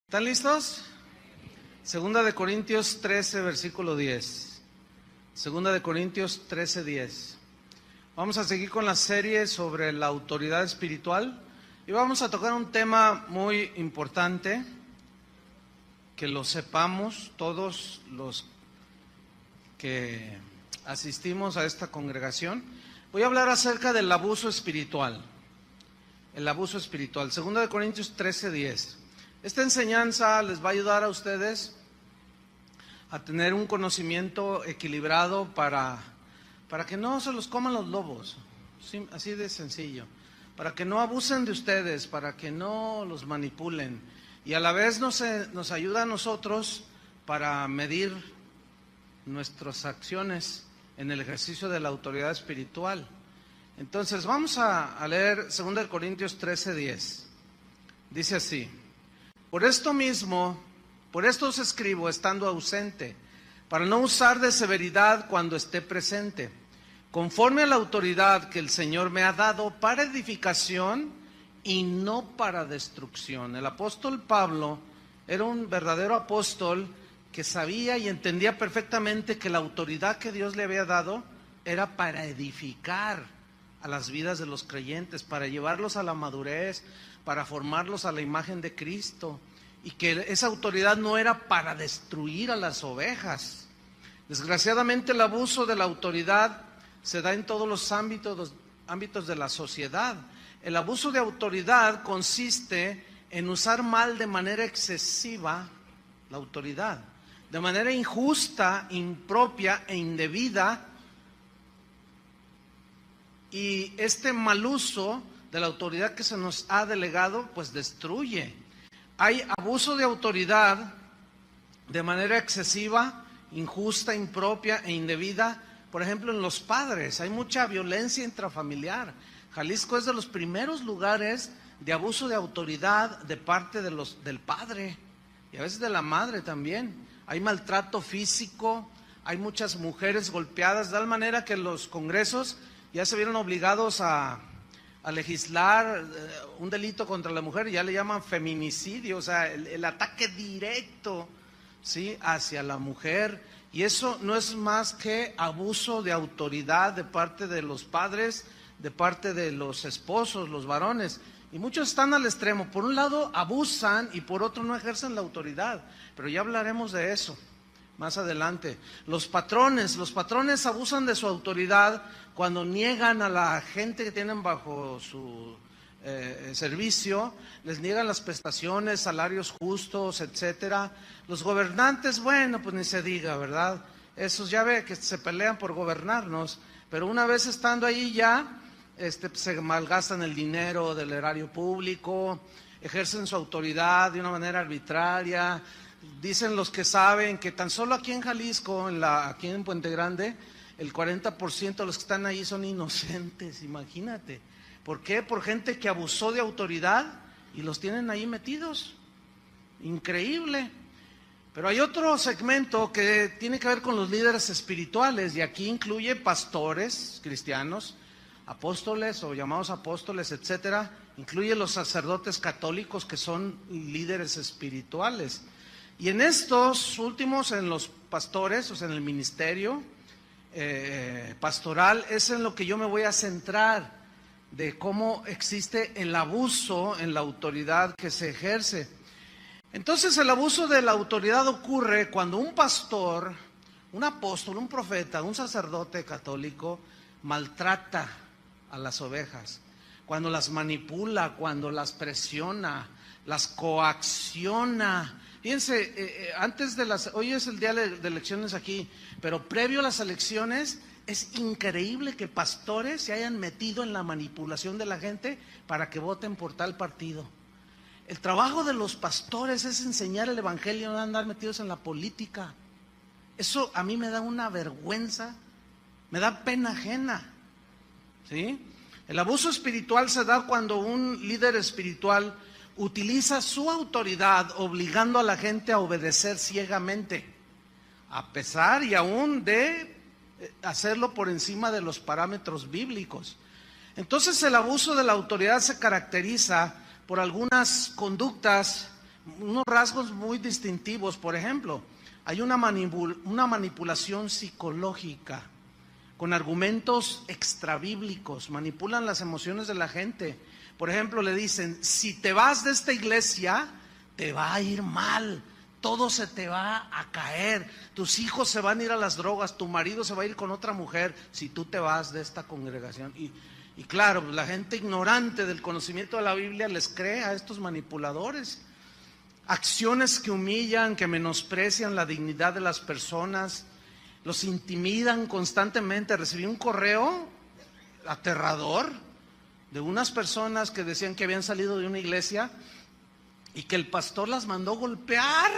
¿Están listos? Segunda de Corintios 13, versículo 10. Segunda de Corintios 13, 10. Vamos a seguir con la serie sobre la autoridad espiritual y vamos a tocar un tema muy importante, que lo sepamos todos los que asistimos a esta congregación. Voy a hablar acerca del abuso espiritual. El abuso espiritual. Segunda de Corintios 13, 10. Esta enseñanza les va a ayudar a ustedes a tener un conocimiento equilibrado para que no se los coman los lobos, ¿sí? Así de sencillo, para que no abusen de ustedes, para que no los manipulen, y a la vez nos ayuda a nosotros para medir nuestras acciones en el ejercicio de la autoridad espiritual. Entonces vamos a leer 2 Corintios 13, 10. Dice así: por esto os escribo estando ausente, para no usar de severidad cuando esté presente, conforme a la autoridad que el Señor me ha dado para edificación y no para destrucción. El apóstol Pablo era un verdadero apóstol que sabía y entendía perfectamente que la autoridad que Dios le había dado era para edificar a las vidas de los creyentes, para llevarlos a la madurez, para formarlos a la imagen de Cristo, y que esa autoridad no era para destruir a las ovejas. Desgraciadamente el abuso de la autoridad se da en todos los ámbitos de la sociedad. El abuso de autoridad consiste en usar mal de manera excesiva la autoridad, de manera injusta, impropia e indebida, y este mal uso de la autoridad que se nos ha delegado, pues destruye. Hay abuso de autoridad de manera excesiva, injusta, impropia e indebida. Por ejemplo, en los padres hay mucha violencia intrafamiliar. Jalisco es de los primeros lugares de abuso de autoridad de parte del padre y a veces de la madre también. Hay maltrato físico, hay muchas mujeres golpeadas, de tal manera que los congresos ya se vieron obligados a legislar un delito contra la mujer, ya le llaman feminicidio, o sea, el ataque directo, ¿sí?, hacia la mujer, y eso no es más que abuso de autoridad de parte de los padres, de parte de los esposos, los varones, y muchos están al extremo. Por un lado abusan y por otro no ejercen la autoridad, pero ya hablaremos de eso más adelante. Los patrones abusan de su autoridad cuando niegan a la gente que tienen bajo su servicio, les niegan las prestaciones, salarios justos, etcétera. Los gobernantes, bueno, pues ni se diga, ¿verdad? Esos ya ve que se pelean por gobernarnos, pero una vez estando ahí ya, se malgastan el dinero del erario público, ejercen su autoridad de una manera arbitraria. Dicen los que saben que tan solo aquí en Jalisco, aquí en Puente Grande, el 40% de los que están ahí son inocentes, imagínate. ¿Por qué? Por gente que abusó de autoridad y los tienen ahí metidos. Increíble. Pero hay otro segmento que tiene que ver con los líderes espirituales, y aquí incluye pastores cristianos, apóstoles o llamados apóstoles, etcétera. Incluye los sacerdotes católicos, que son líderes espirituales. Y en estos últimos, en los pastores, o sea, en el ministerio pastoral, es en lo que yo me voy a centrar, de cómo existe el abuso en la autoridad que se ejerce. Entonces, el abuso de la autoridad ocurre cuando un pastor, un apóstol, un profeta, un sacerdote católico maltrata a las ovejas, cuando las manipula, cuando las presiona, las coacciona. Fíjense, hoy es el día de elecciones aquí, pero previo a las elecciones es increíble que pastores se hayan metido en la manipulación de la gente para que voten por tal partido. El trabajo de los pastores es enseñar el evangelio, no andar metidos en la política. Eso a mí me da una vergüenza, me da pena ajena, ¿sí? El abuso espiritual se da cuando un líder espiritual utiliza su autoridad obligando a la gente a obedecer ciegamente, a pesar y aún de hacerlo por encima de los parámetros bíblicos. Entonces el abuso de la autoridad se caracteriza por algunas conductas unos rasgos muy distintivos. Por ejemplo, hay una manipulación psicológica con argumentos extrabíblicos, manipulan las emociones de la gente. Por ejemplo, le dicen, si te vas de esta iglesia, te va a ir mal, todo se te va a caer, tus hijos se van a ir a las drogas, tu marido se va a ir con otra mujer, si tú te vas de esta congregación. Y claro, la gente ignorante del conocimiento de la Biblia les cree a estos manipuladores. Acciones que humillan, que menosprecian la dignidad de las personas, los intimidan constantemente. Recibí un correo aterrador de unas personas que decían que habían salido de una iglesia y que el pastor las mandó golpear,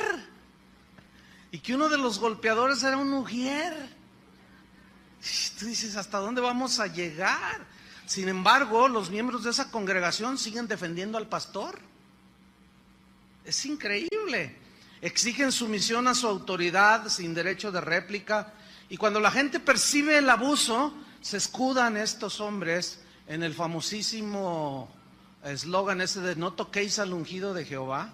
y que uno de los golpeadores era un ujier. Tú dices, ¿hasta dónde vamos a llegar? Sin embargo, los miembros de esa congregación siguen defendiendo al pastor. Es increíble. Exigen sumisión a su autoridad sin derecho de réplica, y cuando la gente percibe el abuso, se escudan estos hombres en el famosísimo eslogan ese de no toquéis al ungido de Jehová.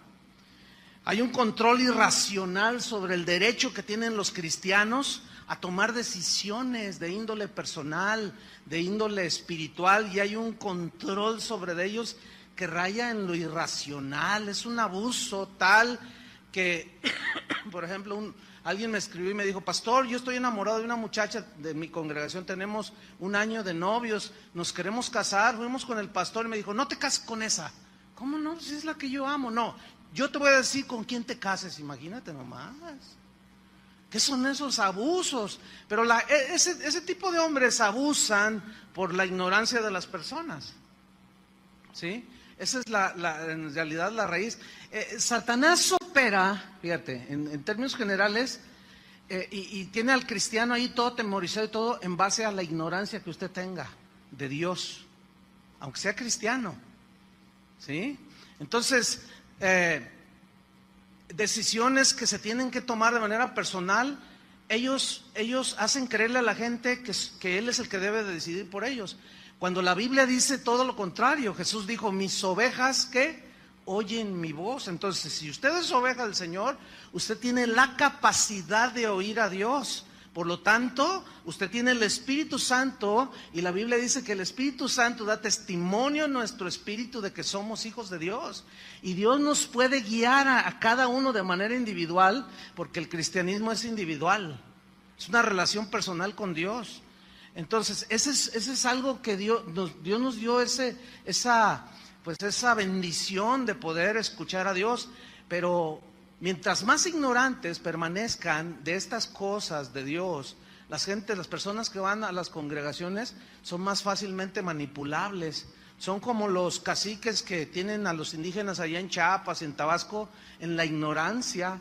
Hay un control irracional sobre el derecho que tienen los cristianos a tomar decisiones de índole personal, de índole espiritual, y hay un control sobre ellos que raya en lo irracional. Es un abuso tal que, por ejemplo, alguien me escribió y me dijo, pastor, yo estoy enamorado de una muchacha de mi congregación, tenemos 1 año de novios, nos queremos casar, fuimos con el pastor y me dijo, no te cases con esa. ¿Cómo no? Si es la que yo amo. No, yo te voy a decir con quién te cases, imagínate nomás. ¿Qué son esos abusos? Pero ese tipo de hombres abusan por la ignorancia de las personas, ¿sí? Esa es en realidad la raíz. Satanás opera, fíjate, en términos generales, y tiene al cristiano ahí todo temorizado y todo en base a la ignorancia que usted tenga de Dios, aunque sea cristiano, ¿sí? Entonces, decisiones que se tienen que tomar de manera personal, ellos hacen creerle a la gente que Él es el que debe de decidir por ellos, cuando la Biblia dice todo lo contrario. Jesús dijo, mis ovejas, ¿qué? Oyen mi voz. Entonces, si usted es oveja del Señor, usted tiene la capacidad de oír a Dios. Por lo tanto, usted tiene el Espíritu Santo, y la Biblia dice que el Espíritu Santo da testimonio a nuestro espíritu de que somos hijos de Dios. Y Dios nos puede guiar a cada uno de manera individual, porque el cristianismo es individual. Es una relación personal con Dios. Entonces, ese es algo que Dios nos dio, esa bendición de poder escuchar a Dios. Pero mientras más ignorantes permanezcan de estas cosas de Dios, las personas que van a las congregaciones son más fácilmente manipulables. Son como los caciques que tienen a los indígenas allá en Chiapas, en Tabasco, en la ignorancia.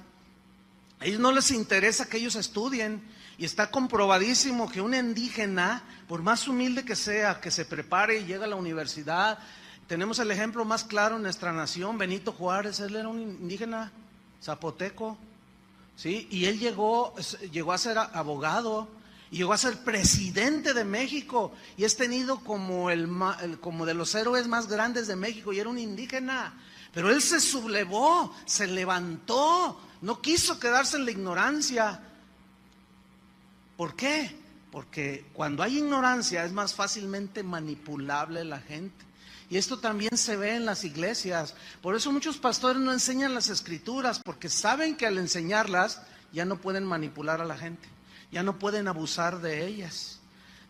A ellos no les interesa que ellos estudien. Y está comprobadísimo que un indígena, por más humilde que sea, que se prepare y llegue a la universidad. Tenemos el ejemplo más claro en nuestra nación, Benito Juárez. Él era un indígena zapoteco, ¿sí? Y él llegó a ser abogado, y llegó a ser presidente de México, y es tenido como como de los héroes más grandes de México, y era un indígena. Pero él se sublevó, se levantó, no quiso quedarse en la ignorancia. ¿Por qué? Porque cuando hay ignorancia es más fácilmente manipulable la gente. Y esto también se ve en las iglesias. Por eso muchos pastores no enseñan las escrituras, porque saben que al enseñarlas ya no pueden manipular a la gente, ya no pueden abusar de ellas.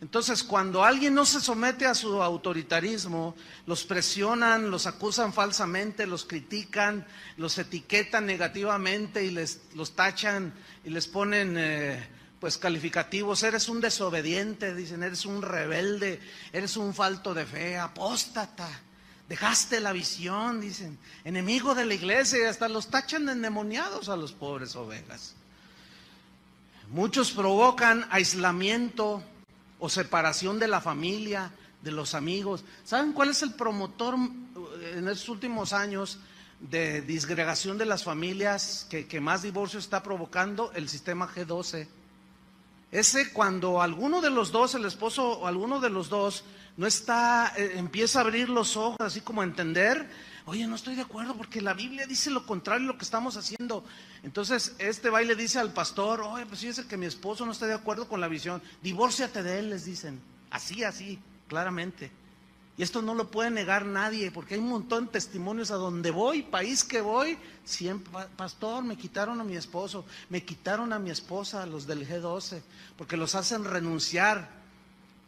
Entonces, cuando alguien no se somete a su autoritarismo, los presionan, los acusan falsamente, los critican, los etiquetan negativamente y los tachan y les ponen calificativos. Eres un desobediente, dicen, eres un rebelde, eres un falto de fe, apóstata, dejaste la visión, dicen, enemigo de la iglesia, y hasta los tachan de endemoniados a los pobres ovejas. Muchos provocan aislamiento o separación de la familia, de los amigos. ¿Saben cuál es el promotor en estos últimos años de disgregación de las familias que más divorcio está provocando? El sistema G12. Ese, cuando alguno de los dos, el esposo o alguno de los dos, no está, empieza a abrir los ojos, así como a entender, Oye, no estoy de acuerdo porque la Biblia dice lo contrario a lo que estamos haciendo. Entonces este va y le dice al pastor, oye, pues fíjese que mi esposo no está de acuerdo con la visión, divórciate de él, les dicen, así, claramente. Y esto no lo puede negar nadie, porque hay un montón de testimonios a donde voy, país que voy, siempre, pastor, me quitaron a mi esposo, me quitaron a mi esposa, los del G12, porque los hacen renunciar,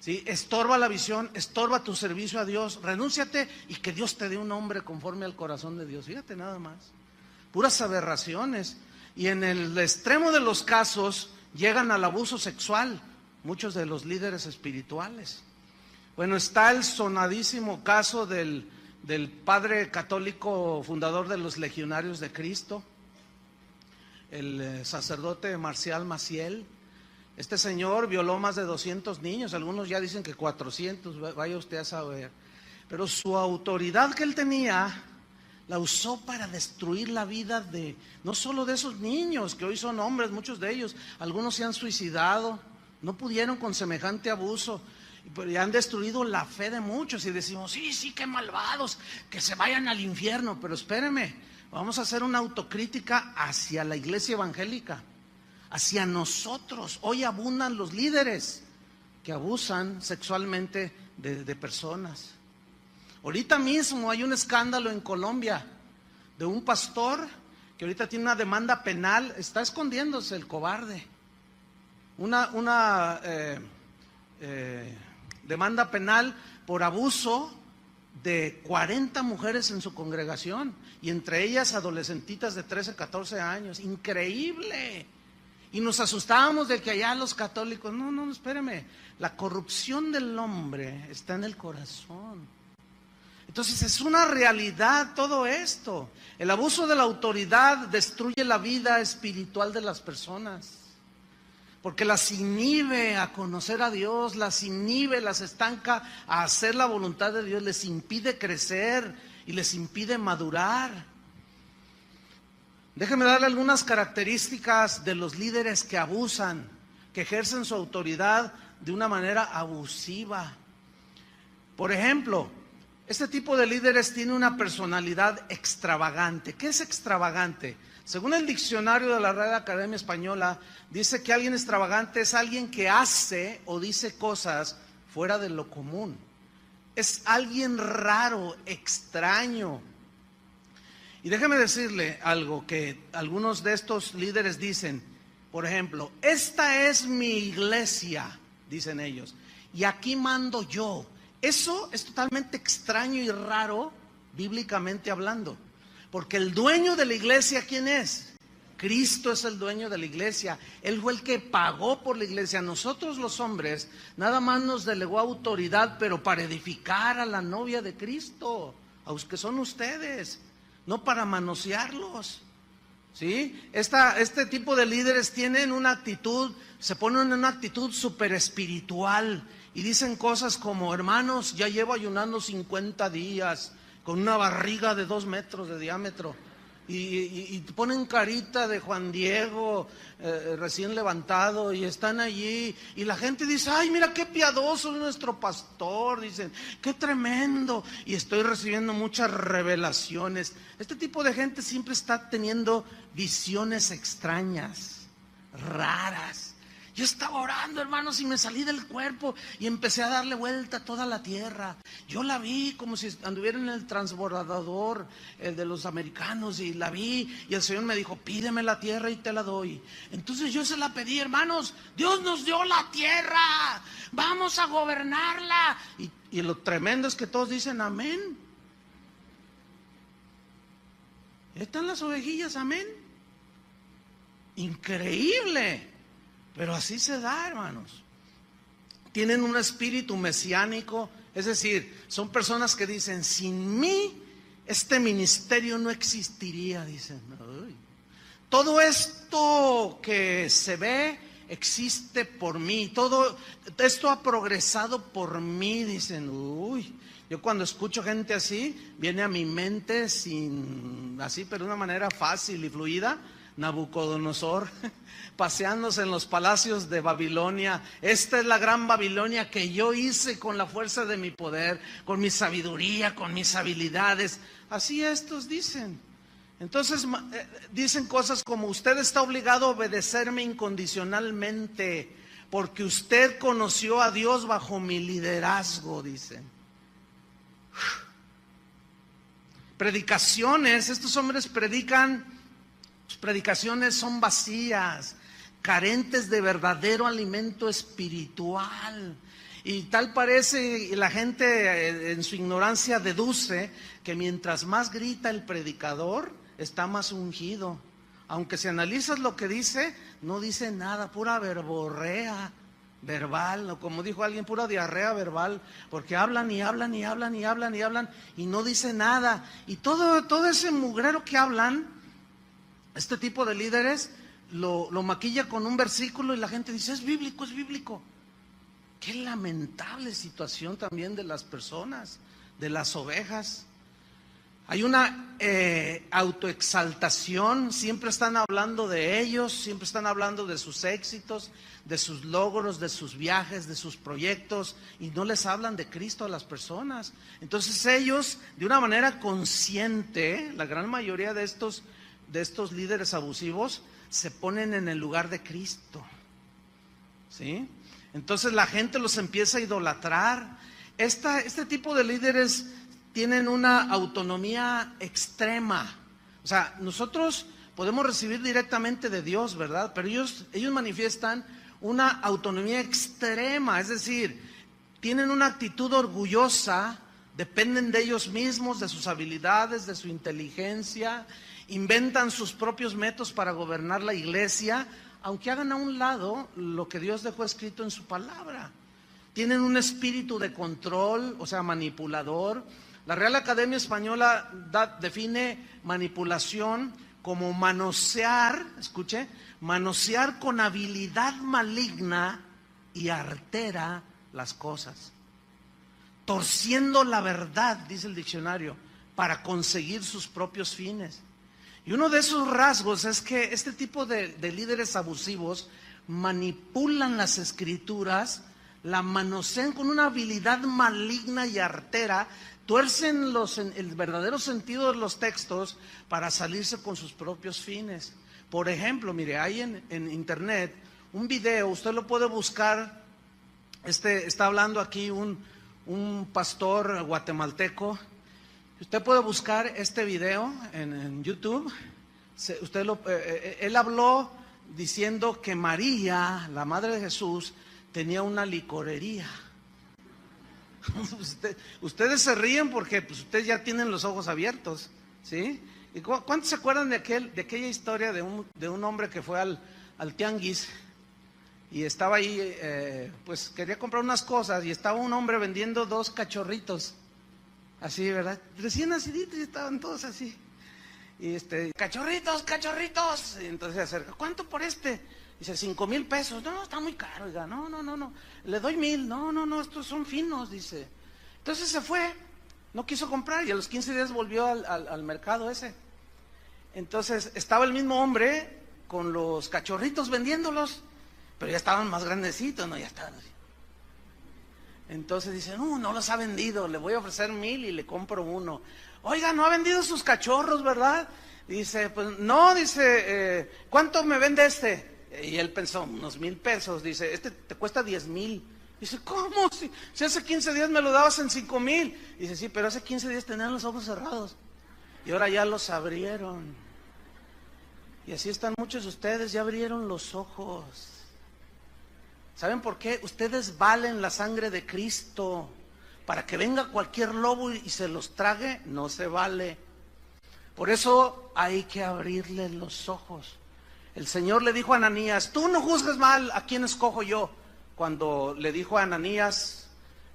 ¿sí? Estorba la visión, estorba tu servicio a Dios, renúnciate y que Dios te dé un hombre conforme al corazón de Dios. Fíjate nada más, puras aberraciones. Y en el extremo de los casos llegan al abuso sexual, muchos de los líderes espirituales. Bueno, está el sonadísimo caso del padre católico fundador de los Legionarios de Cristo, el sacerdote Marcial Maciel. Este señor violó más de 200 niños, algunos ya dicen que 400, vaya usted a saber. Pero su autoridad que él tenía la usó para destruir la vida de, no solo de esos niños, que hoy son hombres, muchos de ellos, algunos se han suicidado, no pudieron con semejante abuso. Y han destruido la fe de muchos y decimos, sí, qué malvados, que se vayan al infierno. Pero espéreme, vamos a hacer una autocrítica hacia la iglesia evangélica, hacia nosotros. Hoy abundan los líderes que abusan sexualmente de personas. Ahorita mismo hay un escándalo en Colombia de un pastor que ahorita tiene una demanda penal, está escondiéndose el cobarde. Demanda penal por abuso de 40 mujeres en su congregación, y entre ellas adolescentitas de 13, 14 años. Increíble. Y nos asustábamos de que allá los católicos, no, espéreme, la corrupción del hombre está en el corazón. Entonces es una realidad todo esto. El abuso de la autoridad destruye la vida espiritual de las personas, porque las inhibe a conocer a Dios, las inhibe, las estanca a hacer la voluntad de Dios, les impide crecer y les impide madurar. Déjeme darle algunas características de los líderes que abusan, que ejercen su autoridad de una manera abusiva. Por ejemplo, este tipo de líderes tiene una personalidad extravagante. ¿Qué es extravagante? Según el diccionario de la Real Academia Española, dice que alguien extravagante es alguien que hace o dice cosas fuera de lo común. Es alguien raro, extraño. Y déjeme decirle algo que algunos de estos líderes dicen. Por ejemplo, esta es mi iglesia, dicen ellos, y aquí mando yo. Eso es totalmente extraño y raro, bíblicamente hablando. Porque el dueño de la iglesia, ¿quién es? Cristo es el dueño de la iglesia. Él fue el que pagó por la iglesia. Nosotros los hombres nada más nos delegó autoridad, pero para edificar a la novia de Cristo, a los que son ustedes, no para manosearlos. ¿Sí? Este tipo de líderes tienen una actitud, se ponen en una actitud súper espiritual y dicen cosas como, hermanos, ya llevo ayunando 50 días con una barriga de 2 metros de diámetro. Y ponen carita de Juan Diego recién levantado y están allí y la gente dice, ay, mira qué piadoso es nuestro pastor, dicen, qué tremendo, y estoy recibiendo muchas revelaciones. Este tipo de gente siempre está teniendo visiones extrañas, raras. Yo estaba orando, hermanos, y me salí del cuerpo y empecé a darle vuelta a toda la tierra. Yo la vi como si anduviera en el transbordador, el de los americanos, y la vi, y el Señor me dijo, pídeme la tierra y te la doy. Entonces yo se la pedí, hermanos, Dios nos dio la tierra, vamos a gobernarla. Y lo tremendo es que todos dicen amén. Están las ovejillas, amén. Increíble. Pero así se da, hermanos. Tienen un espíritu mesiánico, es decir, son personas que dicen, sin mí este ministerio no existiría, dicen. Ay. Todo esto que se ve existe por mí, todo esto ha progresado por mí, dicen. Uy, yo cuando escucho gente así, viene a mi mente así, pero de una manera fácil y fluida, Nabucodonosor, paseándose en los palacios de Babilonia. Esta es la gran Babilonia que yo hice con la fuerza de mi poder, con mi sabiduría, con mis habilidades. Así estos dicen. Entonces dicen cosas como: usted está obligado a obedecerme incondicionalmente porque usted conoció a Dios bajo mi liderazgo, dicen. Predicaciones, estos hombres predican. Sus predicaciones son vacías, carentes de verdadero alimento espiritual. Y tal parece, y la gente en su ignorancia deduce que mientras más grita el predicador, está más ungido. Aunque si analizas lo que dice, no dice nada, pura verborrea verbal, o como dijo alguien, pura diarrea verbal, porque hablan y hablan y hablan y hablan y hablan y no dice nada. Y todo ese mugrero que hablan, este tipo de líderes lo maquilla con un versículo y la gente dice: es bíblico, es bíblico. Qué lamentable situación también de las personas, de las ovejas. Hay una autoexaltación, siempre están hablando de ellos, siempre están hablando de sus éxitos, de sus logros, de sus viajes, de sus proyectos, y no les hablan de Cristo a las personas. Entonces ellos, de una manera consciente, la gran mayoría de estos líderes abusivos se ponen en el lugar de Cristo, ¿sí? Entonces la gente los empieza a idolatrar. Este tipo de líderes tienen una autonomía extrema. O sea, nosotros podemos recibir directamente de Dios, ¿verdad? Pero ellos manifiestan una autonomía extrema, es decir, tienen una actitud orgullosa, dependen de ellos mismos, de sus habilidades, de su inteligencia. Inventan sus propios métodos para gobernar la iglesia, aunque hagan a un lado lo que Dios dejó escrito en su palabra. Tienen un espíritu de control, o sea, manipulador. La Real Academia Española define manipulación como manosear, escuche, manosear con habilidad maligna y artera las cosas, torciendo la verdad, dice el diccionario, para conseguir sus propios fines. Y uno de esos rasgos es que este tipo de líderes abusivos manipulan las escrituras, la manosean con una habilidad maligna y artera, tuercen el verdadero sentido de los textos para salirse con sus propios fines. Por ejemplo, mire, hay en internet un video, usted lo puede buscar, está hablando aquí un pastor guatemalteco. Usted puede buscar este video en YouTube. Él habló diciendo que María, la madre de Jesús, tenía una licorería. Ustedes se ríen porque pues, ustedes ya tienen los ojos abiertos, ¿sí? ¿Y cuántos se acuerdan de aquella historia de un hombre que fue al tianguis y estaba ahí, pues quería comprar unas cosas y estaba un hombre vendiendo 2 cachorritos? Así, ¿verdad? Recién naciditos y estaban todos así. Y cachorritos. Y entonces se acerca: ¿cuánto por este? Dice: 5,000 pesos. No, está muy caro, oiga. No. Le doy 1,000. No, estos son finos, dice. Entonces se fue, no quiso comprar y a los 15 días volvió al mercado ese. Entonces estaba el mismo hombre con los cachorritos vendiéndolos, pero ya estaban más grandecitos, ¿no? Ya estaban así. Entonces dice: no los ha vendido, le voy a ofrecer 1,000 y le compro uno. Oiga, no ha vendido sus cachorros, ¿verdad? Dice: pues no, dice, ¿cuánto me vende este? Y él pensó: unos 1,000 pesos. Dice: este te cuesta 10,000. Dice: ¿cómo? Si hace 15 días me lo dabas en 5,000. Dice: sí, pero hace 15 días tenían los ojos cerrados y ahora ya los abrieron. Y así están muchos de ustedes, ya abrieron los ojos. ¿Saben por qué? Ustedes valen la sangre de Cristo. Para que venga cualquier lobo y se los trague, no se vale. Por eso hay que abrirle los ojos. El Señor le dijo a Ananías: tú no juzgues mal, ¿a quién escojo yo? Cuando le dijo a Ananías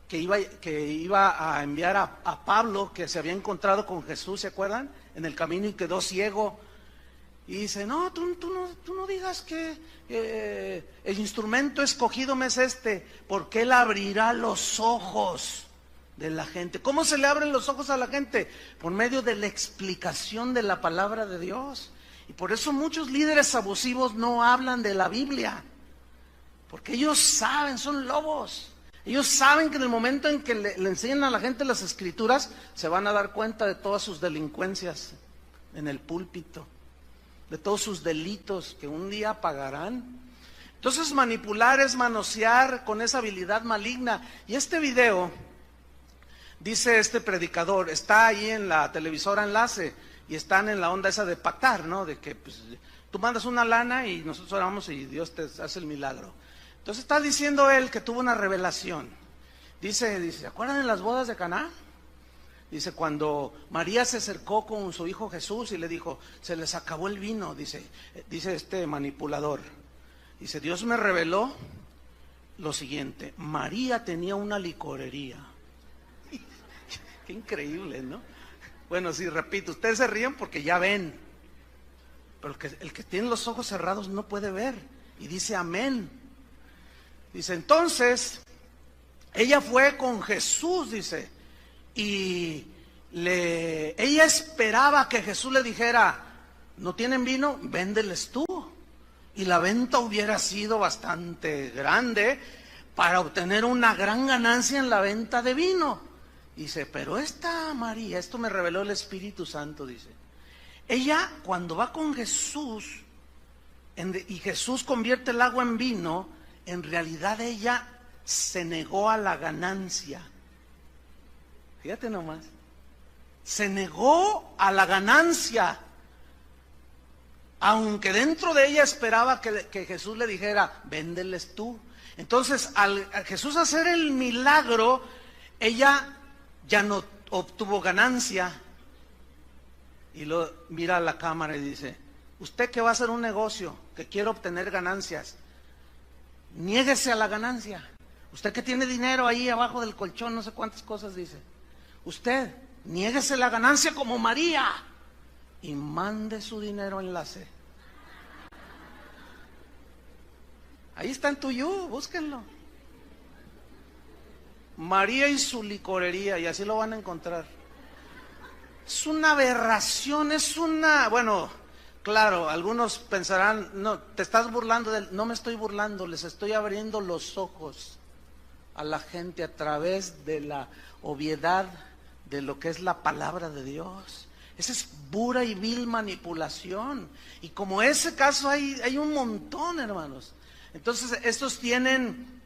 que iba a enviar a Pablo, que se había encontrado con Jesús, ¿se acuerdan? En el camino y quedó ciego. Y dice: no, tú no digas que el instrumento escogido me es porque Él abrirá los ojos de la gente. ¿Cómo se le abren los ojos a la gente? Por medio de la explicación de la palabra de Dios. Y por eso muchos líderes abusivos no hablan de la Biblia, porque ellos saben, son lobos. Ellos saben que en el momento en que le enseñan a la gente las escrituras, se van a dar cuenta de todas sus delincuencias en el púlpito, de todos sus delitos que un día pagarán. Entonces manipular es manosear con esa habilidad maligna. Y este video, dice este predicador, está ahí en la televisora Enlace, y están en la onda esa de pactar, ¿no? De que pues, tú mandas una lana y nosotros oramos y Dios te hace el milagro. Entonces está diciendo él que tuvo una revelación. Dice, ¿se acuerdan de las bodas de Caná? Dice, cuando María se acercó con su hijo Jesús y le dijo, se les acabó el vino, dice este manipulador. Dice, Dios me reveló lo siguiente: María tenía una licorería. Qué increíble, ¿no? Bueno, sí, repito, ustedes se ríen porque ya ven, pero el que tiene los ojos cerrados no puede ver, y dice amén. Dice, entonces, ella fue con Jesús, dice, y ella esperaba que Jesús le dijera, ¿no tienen vino? Véndeles tú. Y la venta hubiera sido bastante grande para obtener una gran ganancia en la venta de vino. Dice, pero esta María, esto me reveló el Espíritu Santo, dice, ella cuando va con Jesús y Jesús convierte el agua en vino, en realidad ella se negó a la ganancia. Fíjate nomás, se negó a la ganancia, aunque dentro de ella esperaba que Jesús le dijera, véndeles tú. Entonces al Jesús hacer el milagro, ella ya no obtuvo ganancia. Y lo mira a la cámara y dice, usted que va a hacer un negocio, que quiere obtener ganancias, niéguese a la ganancia. Usted que tiene dinero ahí abajo del colchón, no sé cuántas cosas dice, usted niéguese la ganancia como María y mande su dinero a Enlace. Ahí está en Tuyú, búsquenlo. María y su licorería, y así lo van a encontrar. Es una aberración, bueno, claro, algunos pensarán, no, te estás burlando no me estoy burlando, les estoy abriendo los ojos a la gente a través de la obviedad de lo que es la palabra de Dios. Esa es pura y vil manipulación, y como ese caso hay un montón, hermanos. Entonces estos tienen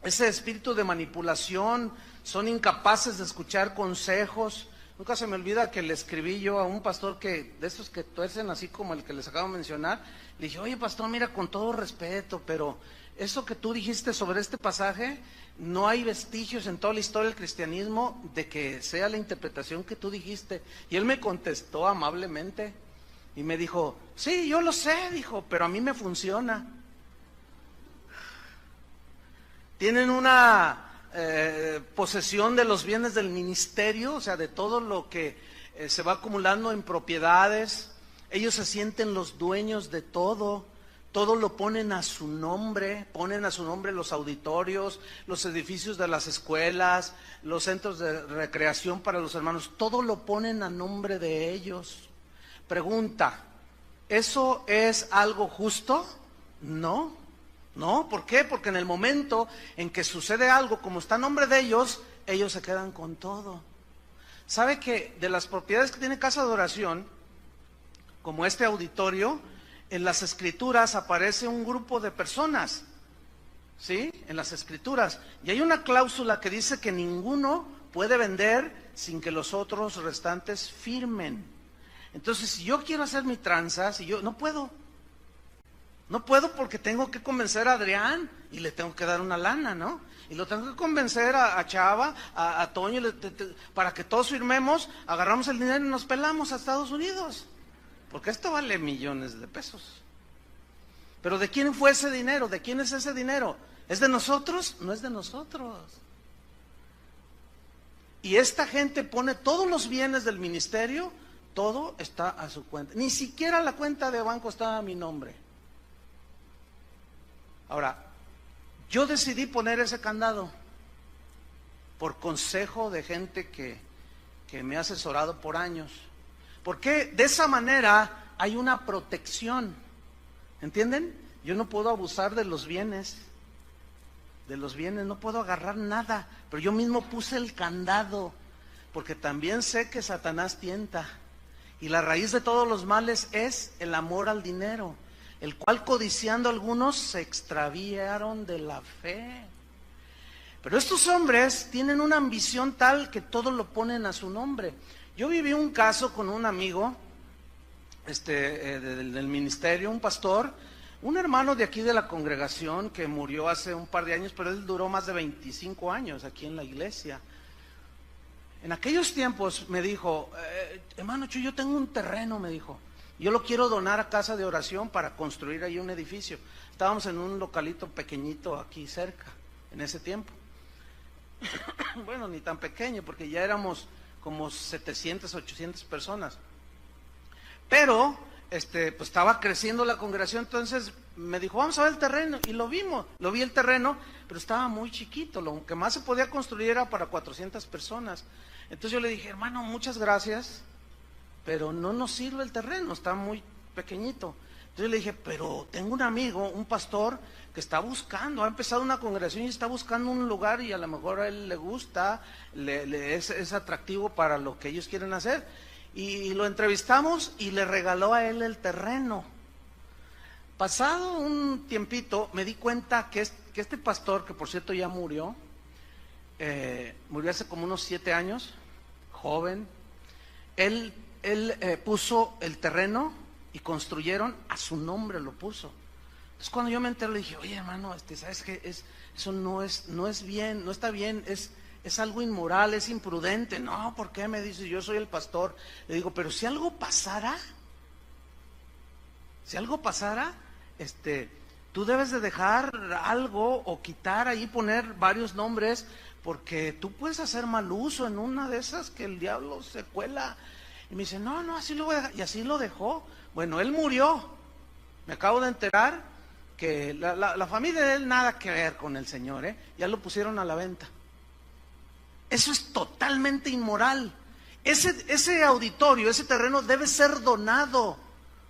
ese espíritu de manipulación, son incapaces de escuchar consejos. Nunca se me olvida que le escribí yo a un pastor de estos que tuercen así como el que les acabo de mencionar. Le dije, oye pastor, mira, con todo respeto, pero eso que tú dijiste sobre este pasaje, no hay vestigios en toda la historia del cristianismo de que sea la interpretación que tú dijiste. Y él me contestó amablemente y me dijo, sí, yo lo sé, dijo, pero a mí me funciona. Tienen una posesión de los bienes del ministerio, o sea, de todo lo que se va acumulando en propiedades. Ellos se sienten los dueños de todo, todo lo ponen a su nombre los auditorios, los edificios de las escuelas, los centros de recreación para los hermanos, todo lo ponen a nombre de ellos. Pregunta, ¿eso es algo justo? No. No, ¿por qué? Porque en el momento en que sucede algo, como está a nombre de ellos, ellos se quedan con todo. ¿Sabe que de las propiedades que tiene casa de oración, como este auditorio, en las escrituras aparece un grupo de personas? ¿Sí? En las escrituras. Y hay una cláusula que dice que ninguno puede vender sin que los otros restantes firmen. Entonces, si yo quiero hacer mi tranza, no puedo. No puedo porque tengo que convencer a Adrián y le tengo que dar una lana, ¿no? Y lo tengo que convencer a Chava, a Toño, para que todos firmemos, agarramos el dinero y nos pelamos a Estados Unidos. Porque esto vale millones de pesos. Pero ¿de quién fue ese dinero? ¿De quién es ese dinero? ¿Es de nosotros? No es de nosotros. Y esta gente pone todos los bienes del ministerio, todo está a su cuenta. Ni siquiera la cuenta de banco está a mi nombre. Ahora, yo decidí poner ese candado por consejo de gente que me ha asesorado por años. Porque de esa manera hay una protección, ¿entienden? Yo no puedo abusar de los bienes, no puedo agarrar nada, pero yo mismo puse el candado, porque también sé que Satanás tienta, y la raíz de todos los males es el amor al dinero, el cual codiciando algunos se extraviaron de la fe. Pero estos hombres tienen una ambición tal que todo lo ponen a su nombre. Yo viví un caso con un amigo del ministerio, un pastor, un hermano de aquí de la congregación que murió hace un par de años, pero él duró más de 25 años aquí en la iglesia. En aquellos tiempos me dijo, hermano Chuy, yo tengo un terreno, me dijo, yo lo quiero donar a casa de oración para construir ahí un edificio. Estábamos en un localito pequeñito aquí cerca, en ese tiempo. Bueno, ni tan pequeño, porque ya éramos como 700, 800 personas. Pero, pues estaba creciendo la congregación, entonces me dijo, vamos a ver el terreno, y lo vimos, lo vi el terreno, pero estaba muy chiquito, lo que más se podía construir era para 400 personas. Entonces yo le dije, hermano, muchas gracias, pero no nos sirve el terreno, está muy pequeñito. Entonces le dije, pero tengo un amigo, un pastor, que está buscando, ha empezado una congregación y está buscando un lugar y a lo mejor a él le gusta, es atractivo para lo que ellos quieren hacer. Y lo entrevistamos y le regaló a él el terreno. Pasado un tiempito me di cuenta que este pastor, que por cierto ya murió hace como unos 7 años, joven, él puso el terreno y construyeron, a su nombre lo puso. Entonces cuando yo me enteré le dije, oye hermano, ¿sabes qué? Eso no es bien, no está bien, es algo inmoral, es imprudente. No, ¿por qué? Me dice, yo soy el pastor. Le digo, pero si algo pasara, tú debes de dejar algo o quitar ahí, poner varios nombres, porque tú puedes hacer mal uso en una de esas que el diablo se cuela. Y me dice, no, así lo voy a dejar. Y así lo dejó. Bueno, él murió. Me acabo de enterar que la familia de él nada que ver con el Señor, ya lo pusieron a la venta. Eso es totalmente inmoral. Ese auditorio, ese terreno debe ser donado,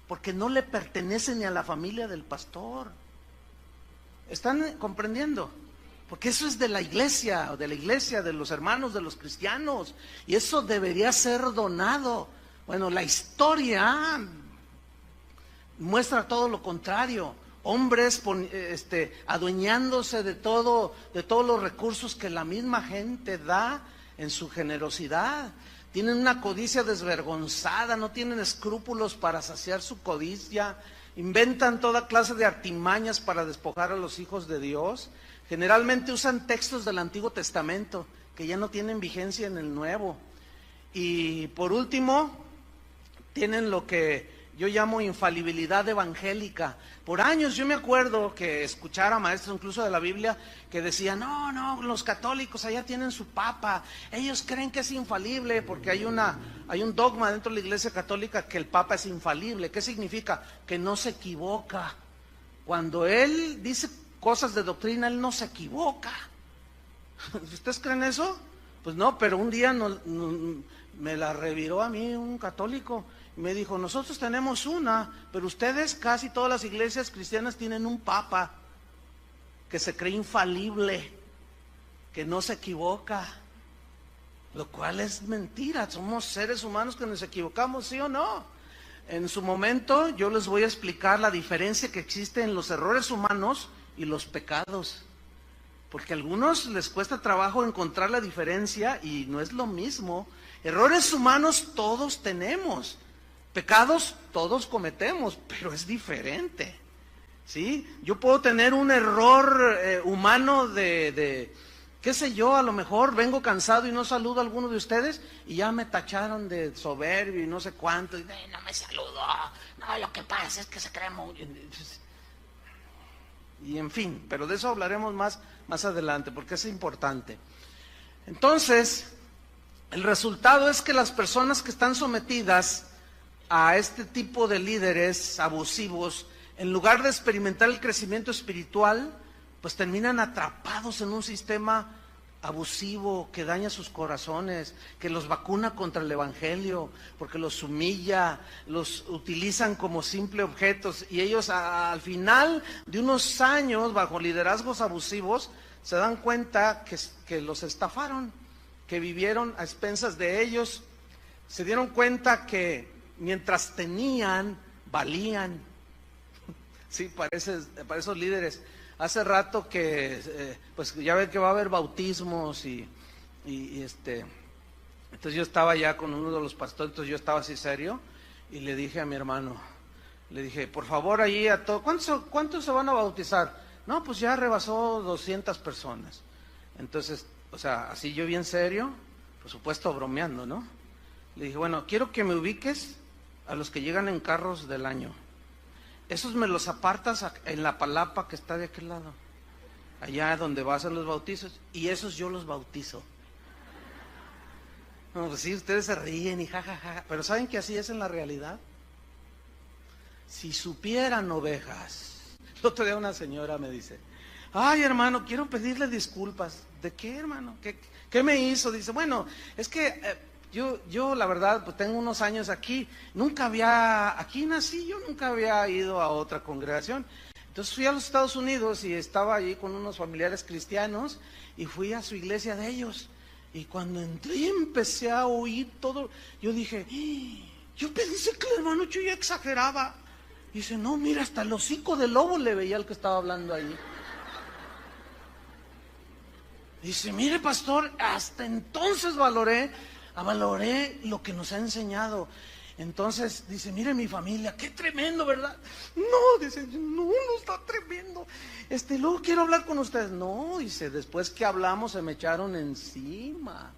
porque no le pertenece ni a la familia del pastor. ¿Están comprendiendo? Porque eso es de la iglesia, de los hermanos, de los cristianos, y eso debería ser donado. Bueno, la historia muestra todo lo contrario. Hombres adueñándose de todos los recursos que la misma gente da en su generosidad. Tienen una codicia desvergonzada, no tienen escrúpulos para saciar su codicia, inventan toda clase de artimañas para despojar a los hijos de Dios. Generalmente usan textos del Antiguo Testamento que ya no tienen vigencia en el Nuevo. Y por último, tienen lo que yo llamo infalibilidad evangélica. Por años yo me acuerdo que escuchar a maestros incluso de la Biblia que decían, no, los católicos allá tienen su papa, ellos creen que es infalible, porque hay un dogma dentro de la iglesia católica que el papa es infalible. ¿Qué significa? Que no se equivoca. Cuando él dice cosas de doctrina, él no se equivoca. ¿Ustedes creen eso? Pues no, pero un día me la reviró a mí un católico. Me dijo, nosotros tenemos una, pero ustedes, casi todas las iglesias cristianas tienen un papa que se cree infalible, que no se equivoca, lo cual es mentira. Somos seres humanos que nos equivocamos, ¿sí o no? En su momento yo les voy a explicar la diferencia que existe en los errores humanos y los pecados, porque a algunos les cuesta trabajo encontrar la diferencia y no es lo mismo. Errores humanos todos tenemos, pecados todos cometemos, pero es diferente, ¿sí? Yo puedo tener un error humano de qué sé yo, a lo mejor vengo cansado y no saludo a alguno de ustedes y ya me tacharon de soberbio y no sé cuánto, y no me saludó, no, lo que pasa es que se cree muy... Y en fin, pero de eso hablaremos más adelante, porque es importante. Entonces, el resultado es que las personas que están sometidas a este tipo de líderes abusivos, en lugar de experimentar el crecimiento espiritual, pues terminan atrapados en un sistema abusivo que daña sus corazones, que los vacuna contra el evangelio, porque los humilla, los utilizan como simple objetos, y ellos al final de unos años bajo liderazgos abusivos se dan cuenta que los estafaron, que vivieron a expensas de ellos, se dieron cuenta que mientras tenían, valían. Sí, para esos líderes. Hace rato que, pues ya ven que va a haber bautismos y entonces yo estaba ya con uno de los pastores, entonces yo estaba así serio y le dije a mi hermano, le dije, por favor allí a todos, ¿cuántos se van a bautizar? No, pues ya rebasó 200 personas. Entonces, o sea, así yo bien serio, por supuesto bromeando, ¿no? Le dije, bueno, quiero que me ubiques a los que llegan en carros del año. Esos me los apartas en la palapa que está de aquel lado, allá donde va a hacer los bautizos, y esos yo los bautizo. No, pues sí, ustedes se ríen y jajaja, pero ¿saben que así es en la realidad? Si supieran, ovejas. El otro día una señora me dice, ay hermano, quiero pedirle disculpas. ¿De qué, hermano? ¿Qué me hizo? Dice, bueno, es que yo la verdad, pues tengo unos años aquí, aquí nací, yo nunca había ido a otra congregación. Entonces fui a los Estados Unidos y estaba allí con unos familiares cristianos y fui a su iglesia de ellos. Y cuando entré y empecé a oír todo, yo dije, yo pensé que el hermano Chuy exageraba. Y dice, no, mira, hasta el hocico de lobo le veía al que estaba hablando ahí. Dice, mire pastor, hasta entonces valoré lo que nos ha enseñado. Entonces dice, mire mi familia, qué tremendo, ¿verdad? No, dice, no está tremendo. Luego quiero hablar con ustedes. No, dice, después que hablamos se me echaron encima.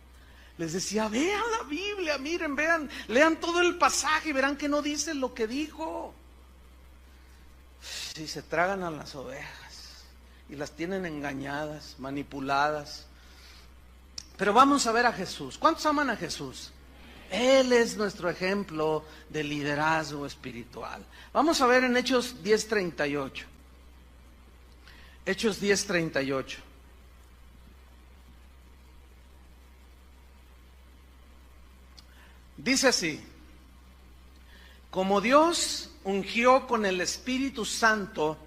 Les decía, vean la Biblia, miren, vean, lean todo el pasaje y verán que no dice lo que dijo. Sí, se tragan a las ovejas y las tienen engañadas, manipuladas. Pero vamos a ver a Jesús. ¿Cuántos aman a Jesús? Él es nuestro ejemplo de liderazgo espiritual. Vamos a ver en Hechos 10:38. Hechos 10:38. Dice así: como Dios ungió con el Espíritu Santo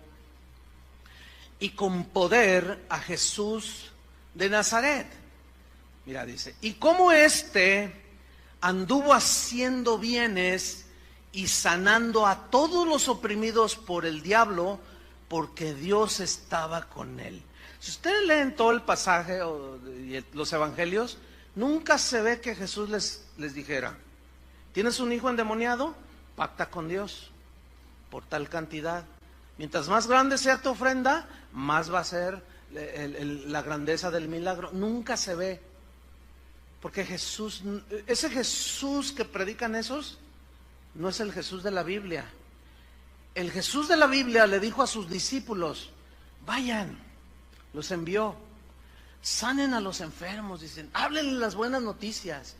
y con poder a Jesús de Nazaret. Mira, dice, y como anduvo haciendo bienes y sanando a todos los oprimidos por el diablo, porque Dios estaba con él. Si ustedes leen todo el pasaje y los evangelios, nunca se ve que Jesús les dijera, ¿tienes un hijo endemoniado? Pacta con Dios por tal cantidad. Mientras más grande sea tu ofrenda, más va a ser la grandeza del milagro. Nunca se ve. Porque ese Jesús que predican esos, no es el Jesús de la Biblia. El Jesús de la Biblia le dijo a sus discípulos, vayan, los envió, sanen a los enfermos, dicen, háblenles las buenas noticias,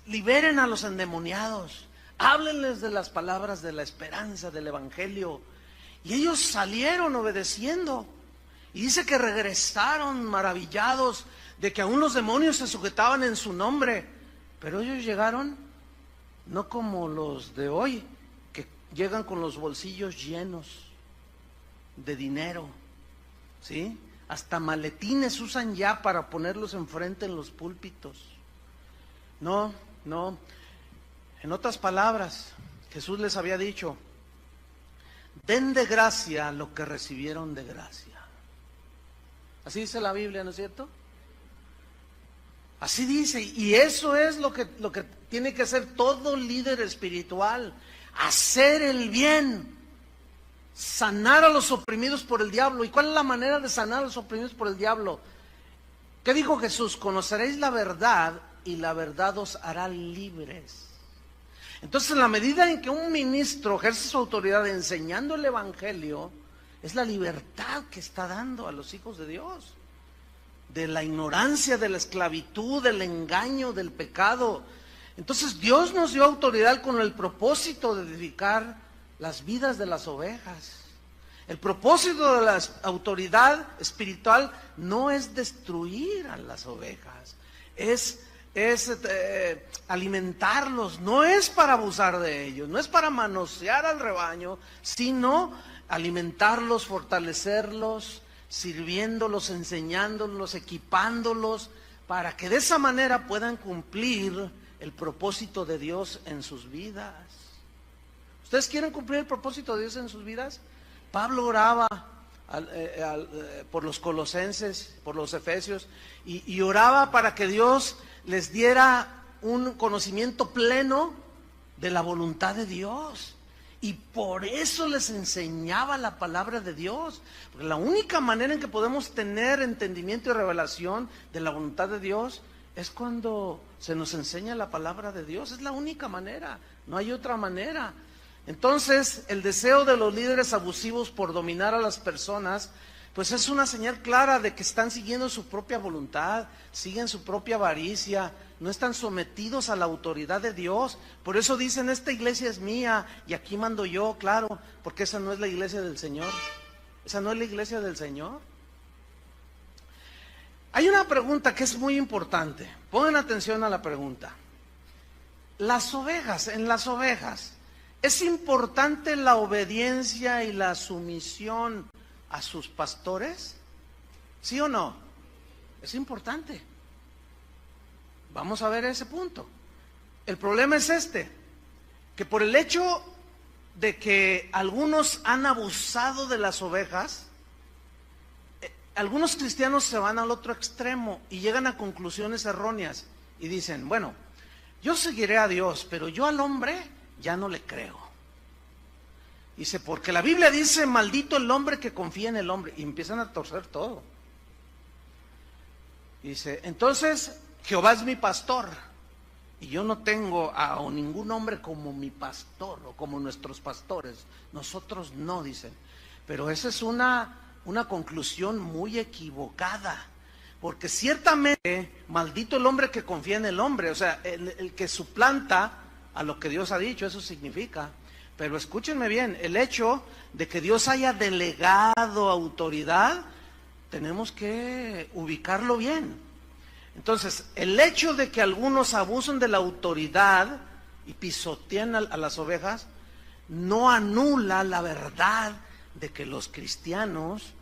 liberen a los endemoniados, háblenles de las palabras de la esperanza, del evangelio. Y ellos salieron obedeciendo. Y dice que regresaron maravillados de que aún los demonios se sujetaban en su nombre. Pero ellos llegaron no como los de hoy, que llegan con los bolsillos llenos de dinero, ¿sí? Hasta maletines usan ya para ponerlos enfrente en los púlpitos. No. En otras palabras, Jesús les había dicho, den de gracia lo que recibieron de gracia. Así dice la Biblia, ¿no es cierto? Así dice, y eso es lo que tiene que hacer todo líder espiritual, hacer el bien, sanar a los oprimidos por el diablo. ¿Y cuál es la manera de sanar a los oprimidos por el diablo? ¿Qué dijo Jesús? Conoceréis la verdad y la verdad os hará libres. Entonces, en la medida en que un ministro ejerce su autoridad enseñando el evangelio, es la libertad que está dando a los hijos de Dios, de la ignorancia, de la esclavitud, del engaño, del pecado. Entonces Dios nos dio autoridad con el propósito de edificar las vidas de las ovejas. El propósito de la autoridad espiritual no es destruir a las ovejas, es alimentarlos, no es para abusar de ellos, no es para manosear al rebaño, sino alimentarlos, fortalecerlos, sirviéndolos, enseñándolos, equipándolos, para que de esa manera puedan cumplir el propósito de Dios en sus vidas. ¿Ustedes quieren cumplir el propósito de Dios en sus vidas? Pablo oraba por los colosenses, por los efesios, y oraba para que Dios les diera un conocimiento pleno de la voluntad de Dios. Y por eso les enseñaba la palabra de Dios. Porque la única manera en que podemos tener entendimiento y revelación de la voluntad de Dios es cuando se nos enseña la palabra de Dios. Es la única manera, no hay otra manera. Entonces, el deseo de los líderes abusivos por dominar a las personas, pues es una señal clara de que están siguiendo su propia voluntad, siguen su propia avaricia, no están sometidos a la autoridad de Dios. Por eso dicen, esta iglesia es mía y aquí mando yo, claro, porque esa no es la iglesia del Señor. Esa no es la iglesia del Señor. Hay una pregunta que es muy importante. Pongan atención a la pregunta. Las ovejas, en las ovejas, ¿es importante la obediencia y la sumisión a sus pastores? ¿Sí o no? Es importante. Vamos a ver ese punto. El problema es que por el hecho de que algunos han abusado de las ovejas, algunos cristianos se van al otro extremo y llegan a conclusiones erróneas y dicen, bueno, yo seguiré a Dios, pero yo al hombre ya no le creo. Dice, porque la Biblia dice, maldito el hombre que confía en el hombre. Y empiezan a torcer todo. Dice, entonces, Jehová es mi pastor. Y yo no tengo a ningún hombre como mi pastor o como nuestros pastores. Nosotros no, dicen. Pero esa es una conclusión muy equivocada. Porque ciertamente, maldito el hombre que confía en el hombre. O sea, el que suplanta a lo que Dios ha dicho, eso significa. Pero escúchenme bien, el hecho de que Dios haya delegado autoridad, tenemos que ubicarlo bien. Entonces, el hecho de que algunos abusen de la autoridad y pisoteen a las ovejas, no anula la verdad de que los cristianos,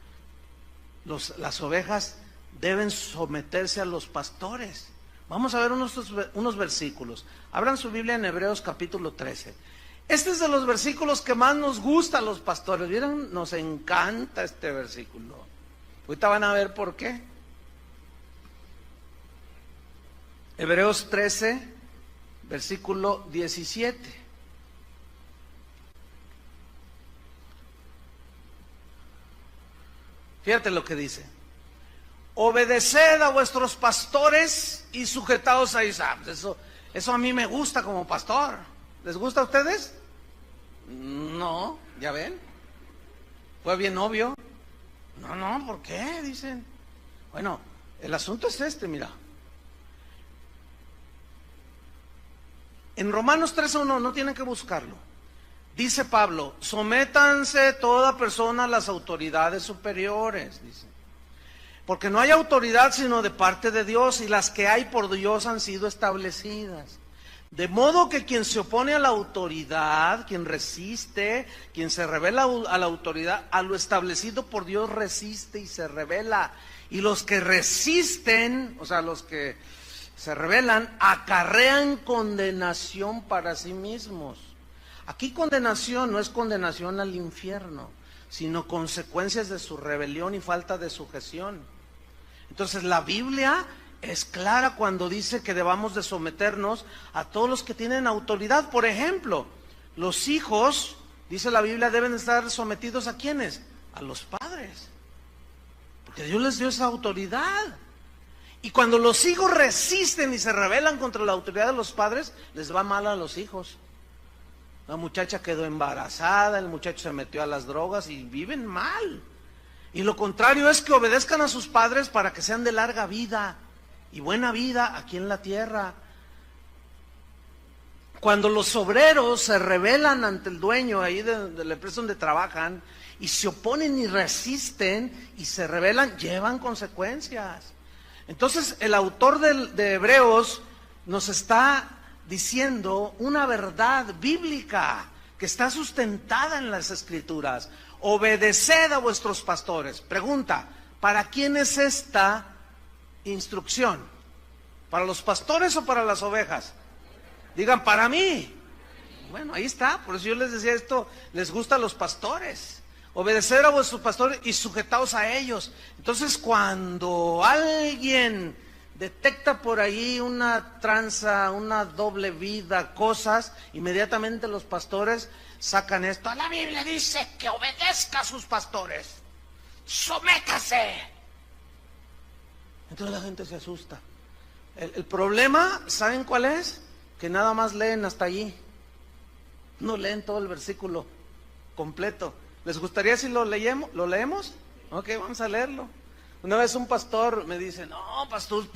las ovejas, deben someterse a los pastores. Vamos a ver unos versículos. Abran su Biblia en Hebreos capítulo 13. Este es de los versículos que más nos gusta a los pastores. ¿Vieron? Nos encanta este versículo. Ahorita van a ver por qué. Hebreos 13, versículo 17. Fíjate lo que dice. Obedeced a vuestros pastores y sujetaos a ellos. Eso a mí me gusta como pastor. ¿Les gusta a ustedes? No, ¿ya ven? Fue bien obvio. No, ¿por qué? Dicen. Bueno, el asunto es mira. En Romanos 3:1, no tienen que buscarlo. Dice Pablo, sométanse toda persona a las autoridades superiores, dice. Porque no hay autoridad sino de parte de Dios, y las que hay por Dios han sido establecidas. De modo que quien se opone a la autoridad, quien resiste, quien se revela a la autoridad, a lo establecido por Dios resiste y se revela. Y los que resisten, o sea, los que se rebelan, acarrean condenación para sí mismos. Aquí condenación no es condenación al infierno, sino consecuencias de su rebelión y falta de sujeción. Entonces la Biblia es clara cuando dice que debamos de someternos a todos los que tienen autoridad. Por ejemplo, los hijos, dice la Biblia, deben estar sometidos ¿a quiénes? A los padres, porque Dios les dio esa autoridad. Y cuando los hijos resisten y se rebelan contra la autoridad de los padres, les va mal a los hijos. La muchacha quedó embarazada, el muchacho se metió a las drogas y viven mal. Y lo contrario es que obedezcan a sus padres para que sean de larga vida y buena vida aquí en la tierra. Cuando los obreros se rebelan ante el dueño ahí de la empresa donde trabajan y se oponen y resisten y se rebelan, llevan consecuencias. Entonces el autor de Hebreos nos está diciendo una verdad bíblica que está sustentada en las Escrituras. Obedeced a vuestros pastores. Pregunta, ¿para quién es esta instrucción? ¿Para los pastores o para las ovejas? Digan, para mí. Bueno, ahí está, por eso yo les decía esto, les gusta a los pastores. Obedecer a vuestros pastores y sujetaos a ellos. Entonces, cuando alguien detecta por ahí una tranza, una doble vida, cosas, inmediatamente los pastores sacan esto. La Biblia dice que obedezca a sus pastores. ¡Sométase! Entonces la gente se asusta. El problema, ¿saben cuál es? Que nada más leen hasta allí. No leen todo el versículo completo. ¿Les gustaría si lo leemos? Ok, vamos a leerlo. Una vez un pastor me dice, no, pastor,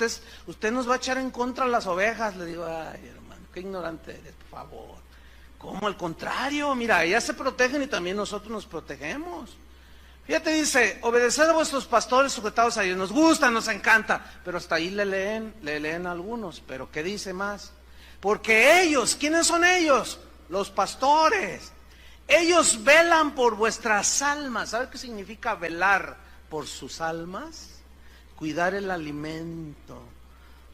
usted nos va a echar en contra de las ovejas. Le digo, ay, hermano, qué ignorante eres, por favor. ¿Cómo? Al contrario, mira, ellas se protegen y también nosotros nos protegemos. Fíjate, dice, obedeced a vuestros pastores sujetados a ellos. Nos gusta, nos encanta, pero hasta ahí le leen algunos. Pero ¿qué dice más? Porque ellos, ¿quiénes son ellos? Los pastores. Ellos velan por vuestras almas. ¿Sabe qué significa velar por sus almas? Cuidar el alimento,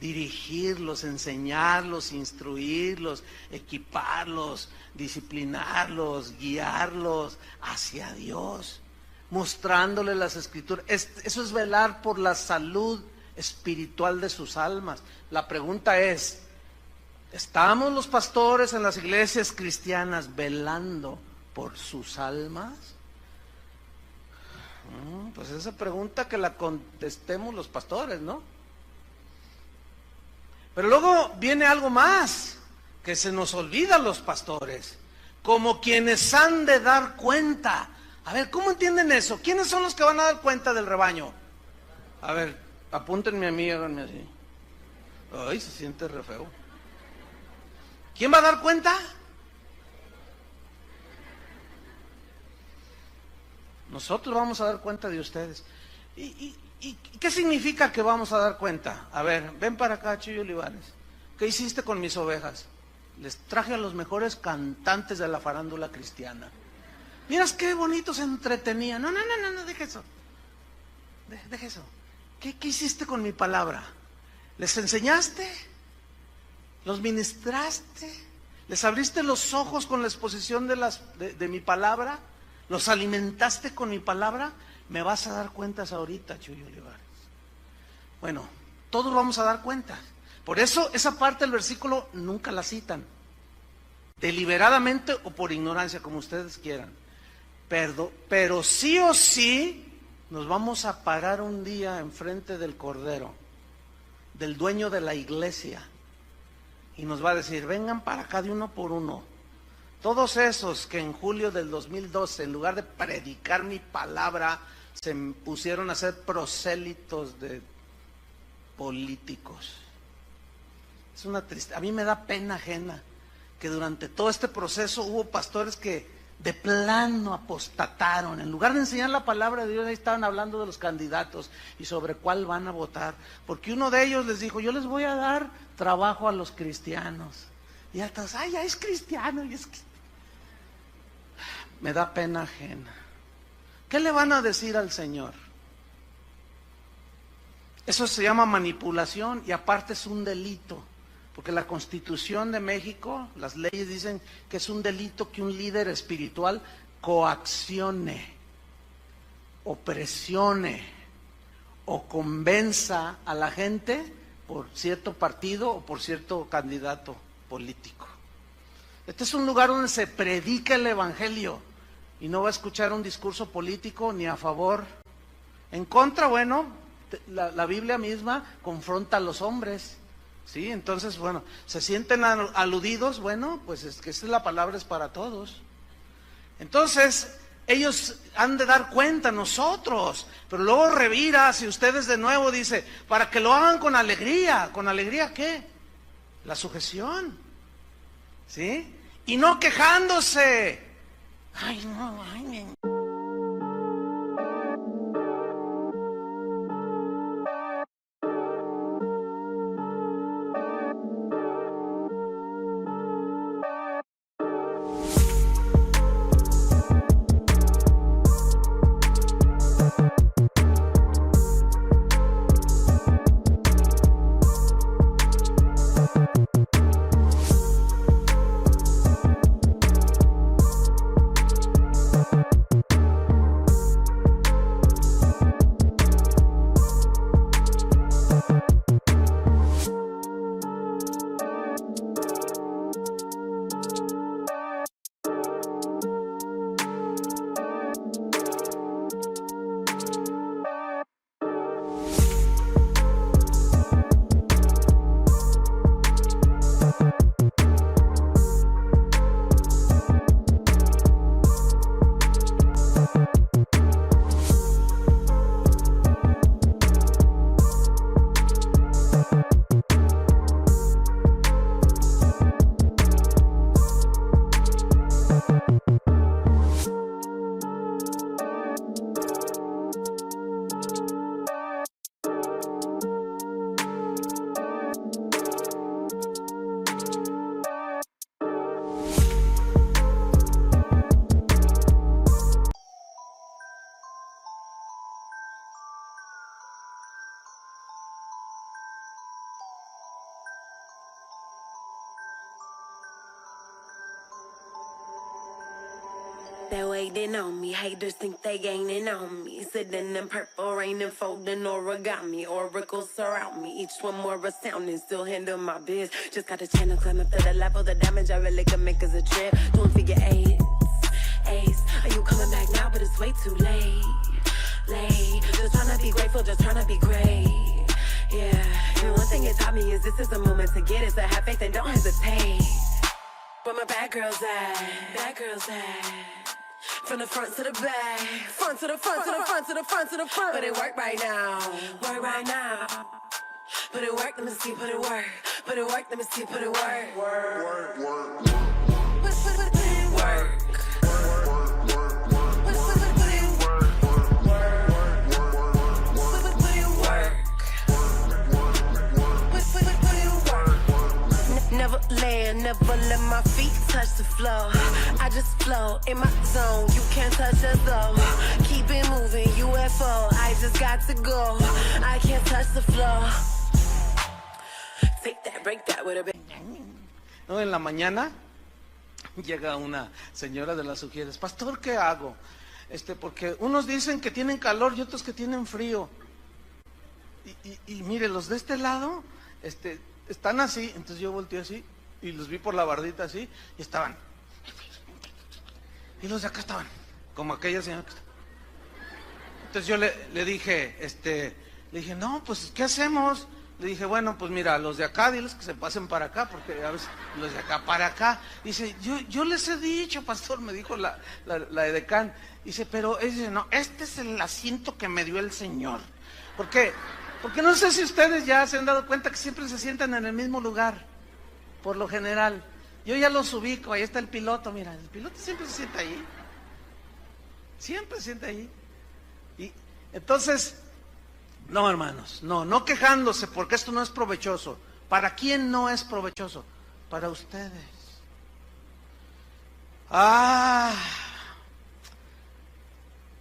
dirigirlos, enseñarlos, instruirlos, equiparlos, disciplinarlos, guiarlos hacia Dios, mostrándoles las Escrituras. Eso es velar por la salud espiritual de sus almas. La pregunta es, ¿estamos los pastores en las iglesias cristianas velando por sus almas? Pues esa pregunta que la contestemos los pastores, ¿no? Pero luego viene algo más que se nos olvida a los pastores, como quienes han de dar cuenta. A ver, ¿cómo entienden eso? ¿Quiénes son los que van a dar cuenta del rebaño? A ver, apúntenme a mí, háganme así. Ay, se siente re feo. ¿Quién va a dar cuenta? Nosotros vamos a dar cuenta de ustedes. ¿Y qué significa que vamos a dar cuenta? A ver, ven para acá, Chuyo Olivares. ¿Qué hiciste con mis ovejas? Les traje a los mejores cantantes de la farándula cristiana. Miras qué bonito se entretenían. No, deja eso. Deja eso. ¿Qué hiciste con mi palabra? ¿Les enseñaste? ¿Los ministraste? ¿Les abriste los ojos con la exposición de mi palabra? ¿Los alimentaste con mi palabra? Me vas a dar cuentas ahorita, Chuyo Olivares. Bueno, todos vamos a dar cuentas. Por eso esa parte del versículo nunca la citan. Deliberadamente o por ignorancia, como ustedes quieran. Pero sí o sí nos vamos a parar un día enfrente del Cordero, del dueño de la iglesia, y nos va a decir, vengan para acá de uno por uno. Todos esos que en julio del 2012, en lugar de predicar mi palabra, se pusieron a ser prosélitos de políticos. Es una tristeza. A mí me da pena ajena que durante todo este proceso hubo pastores que de plano apostataron. En lugar de enseñar la palabra de Dios, ahí estaban hablando de los candidatos y sobre cuál van a votar. Porque uno de ellos les dijo, yo les voy a dar trabajo a los cristianos. Y hasta, ay, ya es cristiano. Y es que... Me da pena ajena. ¿Qué le van a decir al Señor? Eso se llama manipulación y aparte es un delito. Porque la Constitución de México, las leyes dicen que es un delito que un líder espiritual coaccione, o presione, o convenza a la gente por cierto partido o por cierto candidato político. Este es un lugar donde se predica el Evangelio y no va a escuchar un discurso político ni a favor. En contra, bueno, la Biblia misma confronta a los hombres. Sí, entonces, bueno, se sienten aludidos, bueno, pues es que esa es la palabra, es para todos. Entonces, ellos han de dar cuenta, nosotros, pero luego revira, si ustedes de nuevo dice, para que lo hagan con alegría. ¿Con alegría qué? La sujeción. ¿sí? Y no quejándose. Ay, no, ay, They're waiting on me, haters think they gaining on me. Sitting in purple rain and folding origami. Oracles surround me, each one more astounding. Still handle my biz, just got a channel climb up to the level. The damage I really can make is a trip. Doing figure eights, ace. Are you coming back now? But it's way too late. Just tryna be grateful, just tryna be great. Yeah, and one thing it taught me is this is the moment to get it. So have faith and don't hesitate. Where my bad girls at? Bad girls at? From the front to the back, front to the front to the front to the front to the front. But it work right now, work right now. Put it work, let me see, put it work. Put it work, let me see, put it work. Work. Put it work. Never land, never let my feet touch the floor. I just flow in my zone, you can't touch us though. Keep it moving, UFO, I just got to go. I can't touch the floor. Take that, break that with a bit. No, en la mañana llega una señora de las Sugieres. Pastor, ¿qué hago? Porque unos dicen que tienen calor y otros que tienen frío. Y mire, los de este lado, están así. Entonces yo volteé así y los vi por la bardita así y estaban. Y los de acá estaban como aquella señora que está. Entonces yo le dije, no, pues ¿qué hacemos? Le dije, bueno, pues mira, los de acá, diles que se pasen para acá, porque a veces los de acá para acá. Dice, yo les he dicho, pastor, me dijo la edecán. Dice, pero no, este es el asiento que me dio el Señor. ¿Por qué? Porque no sé si ustedes ya se han dado cuenta que siempre se sientan en el mismo lugar, por lo general. Yo ya los ubico, ahí está el piloto, mira, el piloto siempre se sienta ahí. Siempre se sienta ahí. Y entonces, no, hermanos, no quejándose, porque esto no es provechoso. ¿Para quién no es provechoso? Para ustedes.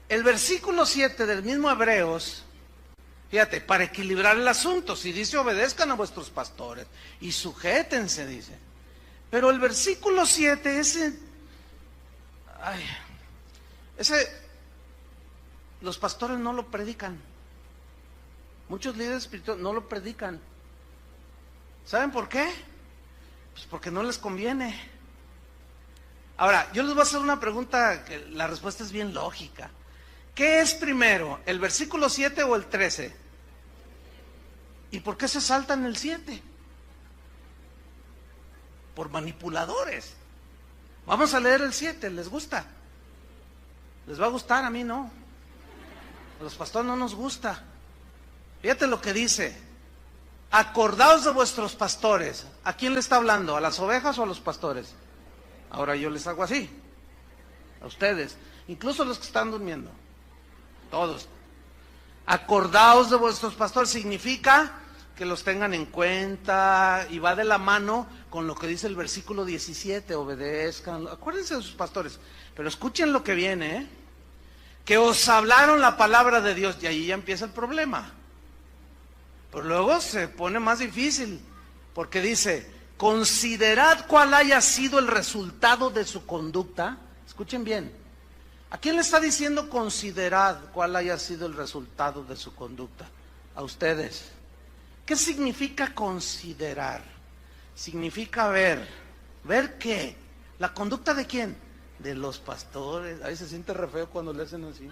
El versículo 7 del mismo Hebreos, fíjate, para equilibrar el asunto, si dice obedezcan a vuestros pastores y sujétense, dice. Pero el versículo 7, los pastores no lo predican. Muchos líderes espirituales no lo predican. ¿Saben por qué? Pues porque no les conviene. Ahora, yo les voy a hacer una pregunta que la respuesta es bien lógica. ¿Qué es primero, el versículo 7 o el 13? ¿Y por qué se saltan el 7? Por manipuladores. Vamos a leer el 7, ¿les gusta? ¿Les va a gustar? A mí no. A los pastores no nos gusta. Fíjate lo que dice. Acordaos de vuestros pastores. ¿A quién le está hablando? ¿A las ovejas o a los pastores? Ahora yo les hago así. A ustedes. Incluso los que están durmiendo. Todos. Acordaos de vuestros pastores. Significa que los tengan en cuenta y va de la mano con lo que dice el versículo 17. Obedezcan. Acuérdense de sus pastores. Pero escuchen lo que viene, ¿eh? Que os hablaron la palabra de Dios. Y ahí ya empieza el problema. Pero luego se pone más difícil, porque dice, considerad cuál haya sido el resultado de su conducta. Escuchen bien, ¿a quién le está diciendo considerad cuál haya sido el resultado de su conducta? A ustedes. ¿Qué significa considerar? Significa ver. ¿Ver qué? ¿La conducta de quién? De los pastores. Ahí se siente re feo cuando le hacen así.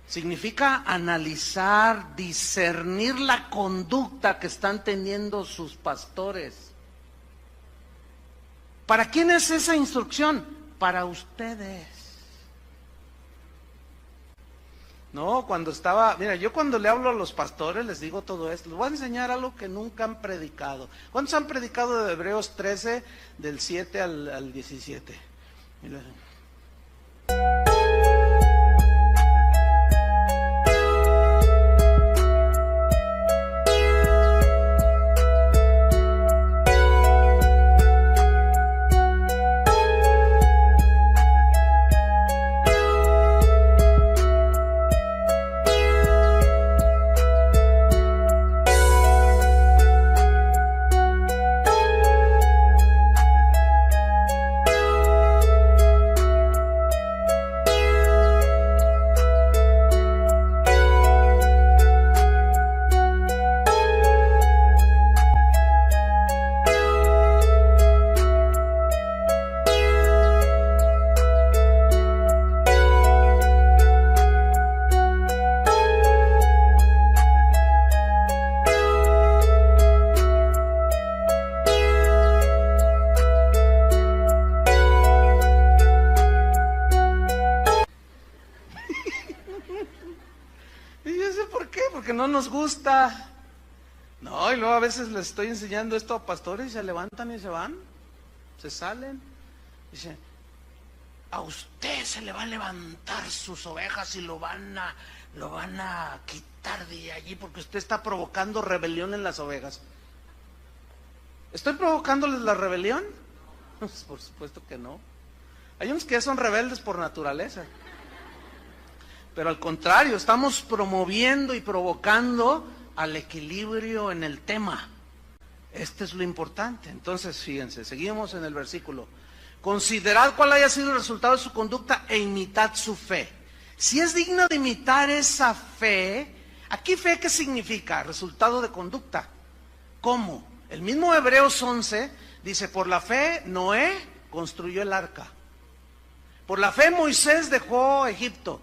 Significa analizar, discernir la conducta que están teniendo sus pastores. ¿Para quién es esa instrucción? Para ustedes. No, mira, yo cuando le hablo a los pastores les digo todo esto. Les voy a enseñar algo que nunca han predicado. ¿Cuántos han predicado de Hebreos 13, del 7 al 17? Mira. No nos gusta. No, y luego a veces les estoy enseñando esto a pastores y se levantan y se van, se salen. Dice, a usted se le va a levantar sus ovejas y lo van a quitar de allí porque usted está provocando rebelión en las ovejas. ¿Estoy provocándoles la rebelión? Por supuesto que no. Hay unos que ya son rebeldes por naturaleza. Pero al contrario, estamos promoviendo y provocando al equilibrio en el tema. Este es lo importante. Entonces, fíjense, seguimos en el versículo. Considerad cuál haya sido el resultado de su conducta e imitad su fe. Si es digno de imitar esa fe, ¿aquí fe qué significa? Resultado de conducta. ¿Cómo? El mismo Hebreos 11 dice, por la fe Noé construyó el arca. Por la fe Moisés dejó Egipto.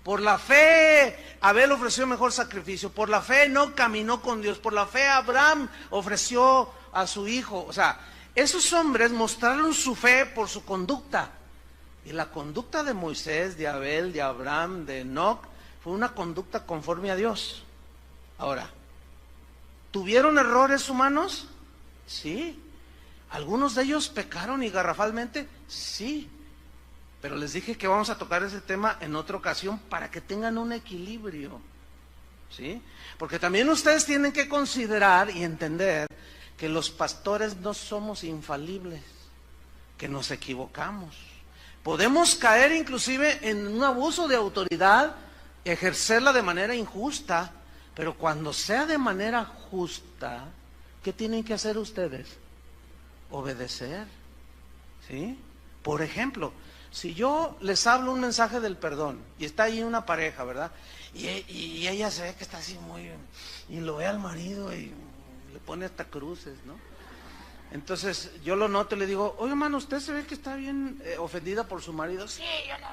Por la fe Abel ofreció mejor sacrificio. Por la fe no caminó con Dios. Por la fe Abraham ofreció a su hijo. O sea, esos hombres mostraron su fe por su conducta. Y la conducta de Moisés, de Abel, de Abraham, de Enoc, fue una conducta conforme a Dios. Ahora, ¿tuvieron errores humanos? Sí. ¿Algunos de ellos pecaron y garrafalmente? Sí. Pero les dije que vamos a tocar ese tema en otra ocasión para que tengan un equilibrio, ¿sí? Porque también ustedes tienen que considerar y entender que los pastores no somos infalibles, que nos equivocamos. Podemos caer inclusive en un abuso de autoridad, ejercerla de manera injusta, pero cuando sea de manera justa, ¿qué tienen que hacer ustedes? Obedecer, ¿sí? Por ejemplo, si yo les hablo un mensaje del perdón y está ahí una pareja, ¿verdad? Y ella se ve que está así muy... y lo ve al marido y le pone hasta cruces, ¿no? Entonces yo lo noto y le digo, oye hermano, usted se ve que está bien ofendida por su marido. Sí, yo no,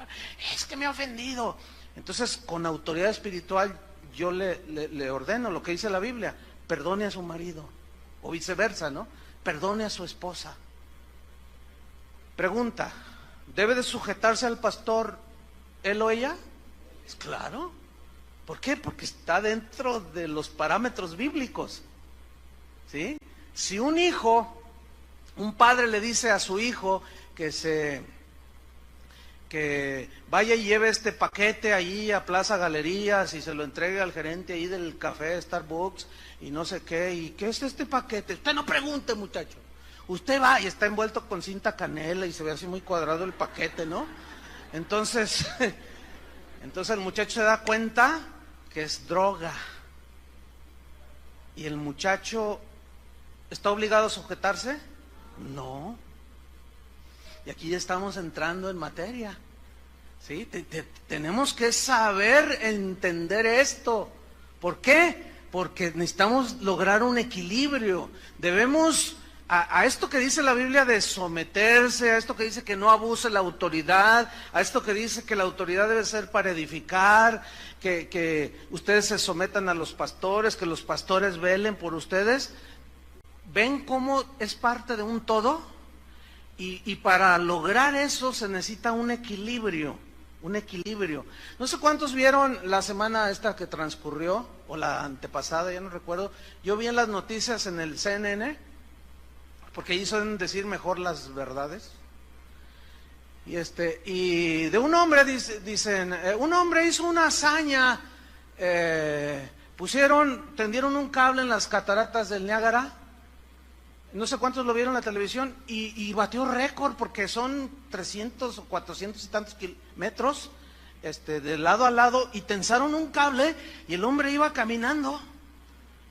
es que me ha ofendido. Entonces con autoridad espiritual yo le ordeno lo que dice la Biblia, perdone a su marido, o viceversa, ¿no? Perdone a su esposa. Pregunta, ¿debe de sujetarse al pastor él o ella? Es claro. ¿Por qué? Porque está dentro de los parámetros bíblicos, ¿sí? Si un padre le dice a su hijo que vaya y lleve este paquete ahí a Plaza Galerías y se lo entregue al gerente ahí del café Starbucks y no sé qué, ¿y qué es este paquete? Usted no pregunte, muchacho. Usted va y está envuelto con cinta canela y se ve así muy cuadrado el paquete, ¿no? Entonces el muchacho se da cuenta que es droga. ¿Y el muchacho está obligado a sujetarse? No. Y aquí ya estamos entrando en materia, ¿sí? Tenemos que saber entender esto. ¿Por qué? Porque necesitamos lograr un equilibrio. Debemos a esto que dice la Biblia de someterse, a esto que dice que no abuse la autoridad, a esto que dice que la autoridad debe ser para edificar, que ustedes se sometan a los pastores, que los pastores velen por ustedes. ¿Ven cómo es parte de un todo? Y para lograr eso se necesita un equilibrio. No sé cuántos vieron la semana esta que transcurrió, o la antepasada, ya no recuerdo. Yo vi en las noticias en el CNN, porque ahí suelen decir mejor las verdades. Y de un hombre, dicen, un hombre hizo una hazaña, tendieron un cable en las cataratas del Niágara. No sé cuántos lo vieron en la televisión y batió récord porque son 300 o 400 y tantos metros de lado a lado y tensaron un cable y el hombre iba caminando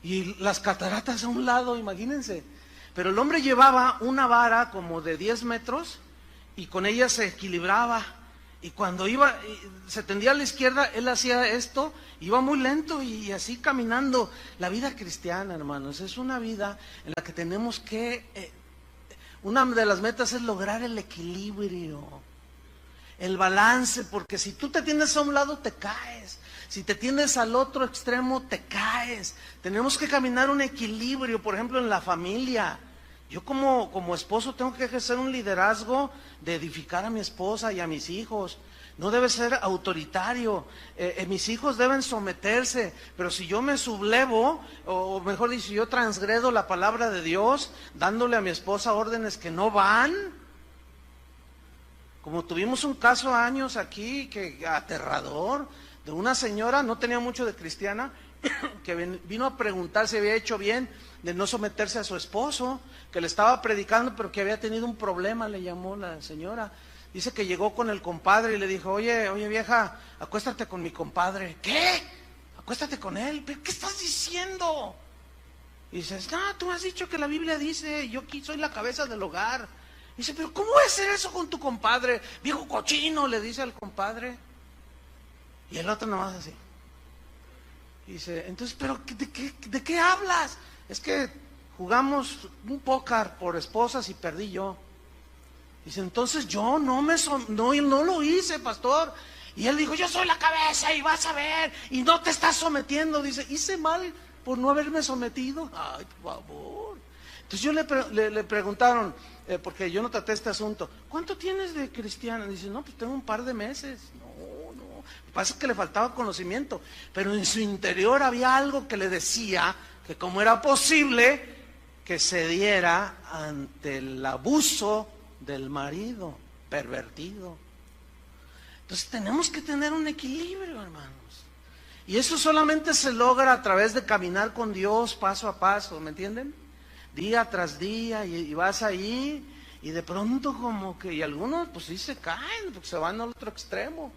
y las cataratas a un lado, imagínense. Pero el hombre llevaba una vara como de 10 metros y con ella se equilibraba. Y cuando se tendía a la izquierda, él hacía esto, iba muy lento y así caminando. La vida cristiana, hermanos, es una vida en la que tenemos que, una de las metas es lograr el equilibrio, el balance, porque si tú te tienes a un lado te caes, si te tienes al otro extremo te caes. Tenemos que caminar un equilibrio, por ejemplo en la familia. Yo como esposo tengo que ejercer un liderazgo de edificar a mi esposa y a mis hijos. No debe ser autoritario. Mis hijos deben someterse, pero si yo me sublevo, o mejor dicho, yo transgredo la palabra de Dios, dándole a mi esposa órdenes que no van. Como tuvimos un caso años aquí, que aterrador, de una señora, no tenía mucho de cristiana, que vino a preguntar si había hecho bien de no someterse a su esposo, que le estaba predicando, pero que había tenido un problema, le llamó la señora. Dice que llegó con el compadre y le dijo, oye vieja, acuéstate con mi compadre. ¿Qué? Acuéstate con él. ¿Pero qué estás diciendo? Y dices, no, tú has dicho que la Biblia dice, yo aquí soy la cabeza del hogar. Y dice, pero ¿cómo es hacer eso con tu compadre? Viejo cochino, le dice al compadre. Y el otro nomás así. Y dice, entonces, ¿pero de qué hablas? Es que jugamos un póker por esposas y perdí yo. Dice, entonces yo no lo hice, pastor. Y él dijo, yo soy la cabeza y vas a ver, y no te estás sometiendo. Dice, hice mal por no haberme sometido. Ay, por favor. Entonces le preguntaron, porque yo no traté este asunto, ¿cuánto tienes de cristiana? Dice, no, pues tengo un par de meses. No. Lo que pasa es que le faltaba conocimiento, pero en su interior había algo que le decía que cómo era posible que se diera ante el abuso del marido pervertido. Entonces tenemos que tener un equilibrio, hermanos. Y eso solamente se logra a través de caminar con Dios paso a paso, ¿me entienden? Día tras día, y vas ahí, y de pronto como que, y algunos pues sí se caen, porque se van al otro extremo.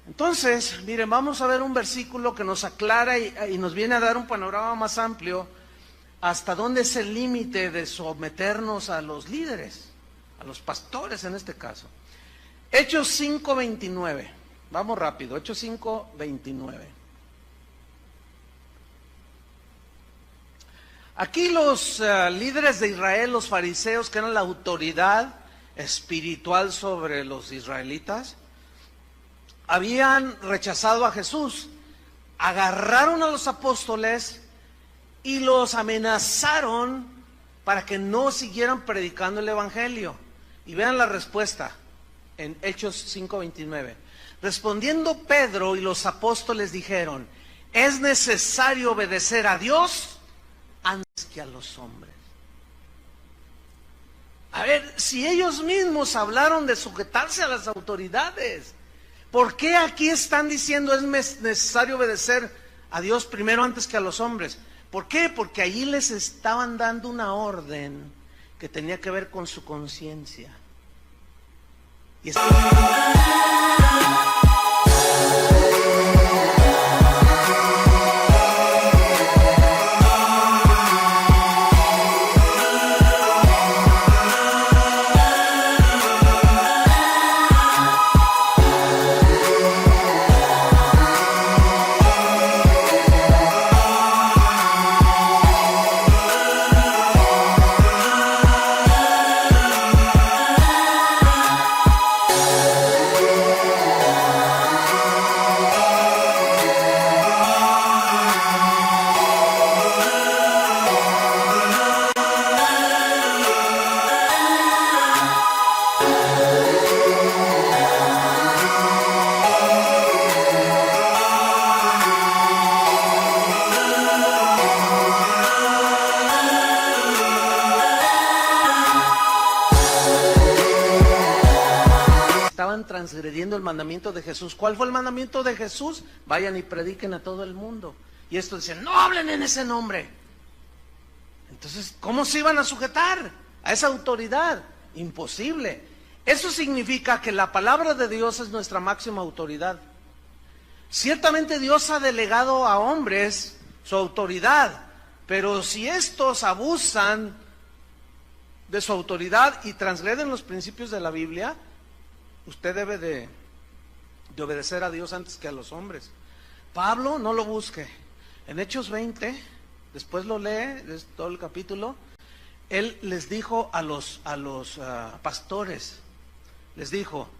Entonces, miren, vamos a ver un versículo que nos aclara y nos viene a dar un panorama más amplio hasta dónde es el límite de someternos a los líderes, a los pastores en este caso. Hechos 5:29, vamos rápido, Hechos 5:29. Aquí los líderes de Israel, los fariseos, que eran la autoridad espiritual sobre los israelitas, habían rechazado a Jesús, agarraron a los apóstoles y los amenazaron para que no siguieran predicando el evangelio. Y vean la respuesta, en Hechos 5:29. Respondiendo Pedro y los apóstoles dijeron: es necesario obedecer a Dios antes que a los hombres. A ver, si ellos mismos hablaron de sujetarse a las autoridades, ¿por qué aquí están diciendo es necesario obedecer a Dios primero antes que a los hombres? ¿Por qué? Porque allí les estaban dando una orden que tenía que ver con su conciencia. Y transgrediendo el mandamiento de Jesús. ¿Cuál fue el mandamiento de Jesús? Vayan y prediquen a todo el mundo. Y estos dicen: no hablen en ese nombre. Entonces, ¿cómo se iban a sujetar a esa autoridad? Imposible. Eso significa que la palabra de Dios es nuestra máxima autoridad. Ciertamente Dios ha delegado a hombres su autoridad, pero si estos abusan de su autoridad y transgreden los principios de la Biblia, usted debe de obedecer a Dios antes que a los hombres. Pablo, no lo busque. En Hechos 20, después lo lee, es todo el capítulo. Él les dijo a los pastores, les dijo: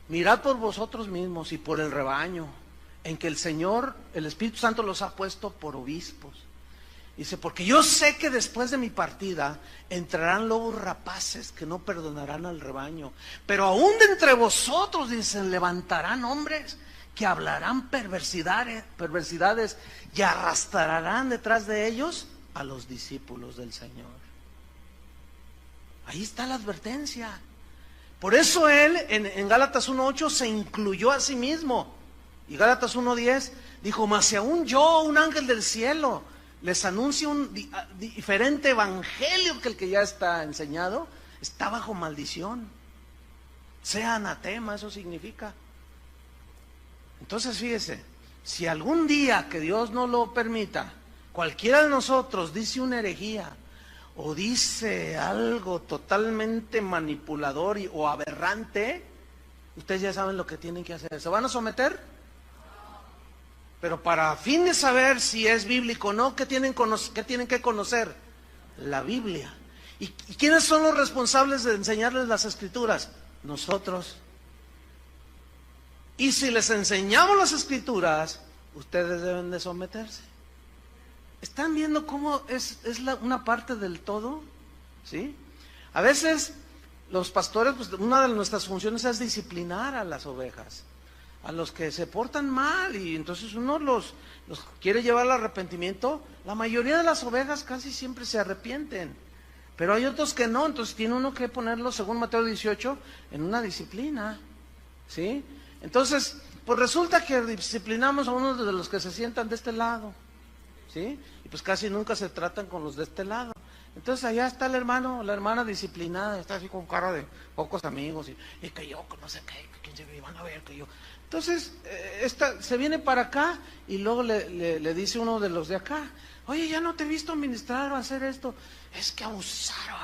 mirad por vosotros mismos y por el rebaño, en que el Señor, el Espíritu Santo los ha puesto por obispos. Dice: porque yo sé que después de mi partida entrarán lobos rapaces que no perdonarán al rebaño. Pero aún de entre vosotros, dicen, levantarán hombres que hablarán perversidades y arrastrarán detrás de ellos a los discípulos del Señor. Ahí está la advertencia. Por eso él en Gálatas 1:8 se incluyó a sí mismo. Y Gálatas 1:10 dijo: mas si aún yo, un ángel del cielo, les anuncia un diferente evangelio que el que ya está enseñado, está bajo maldición. Sea anatema, eso significa. Entonces fíjese, si algún día, que Dios no lo permita, cualquiera de nosotros dice una herejía o dice algo totalmente manipulador o aberrante, ustedes ya saben lo que tienen que hacer. ¿Se van a someter? Pero para fin de saber si es bíblico o no, ¿qué tienen que conocer? La Biblia. ¿Y quiénes son los responsables de enseñarles las Escrituras? Nosotros. Y si les enseñamos las Escrituras, ustedes deben de someterse. ¿Están viendo cómo es una parte del todo? ¿Sí? A veces los pastores, pues, una de nuestras funciones es disciplinar a las ovejas, a los que se portan mal, y entonces uno los quiere llevar al arrepentimiento. La mayoría de las ovejas casi siempre se arrepienten, pero hay otros que no. Entonces tiene uno que ponerlo, según Mateo 18, en una disciplina, ¿sí? Entonces, pues resulta que disciplinamos a uno de los que se sientan de este lado, ¿sí? Y pues casi nunca se tratan con los de este lado. Entonces allá está el hermano, la hermana disciplinada, está así con cara de pocos amigos, y que yo, no sé qué, que quién se ve, van a ver que yo. Entonces, se viene para acá y luego le dice uno de los de acá: oye, ya no te he visto ministrar o hacer esto. Es que abusaron,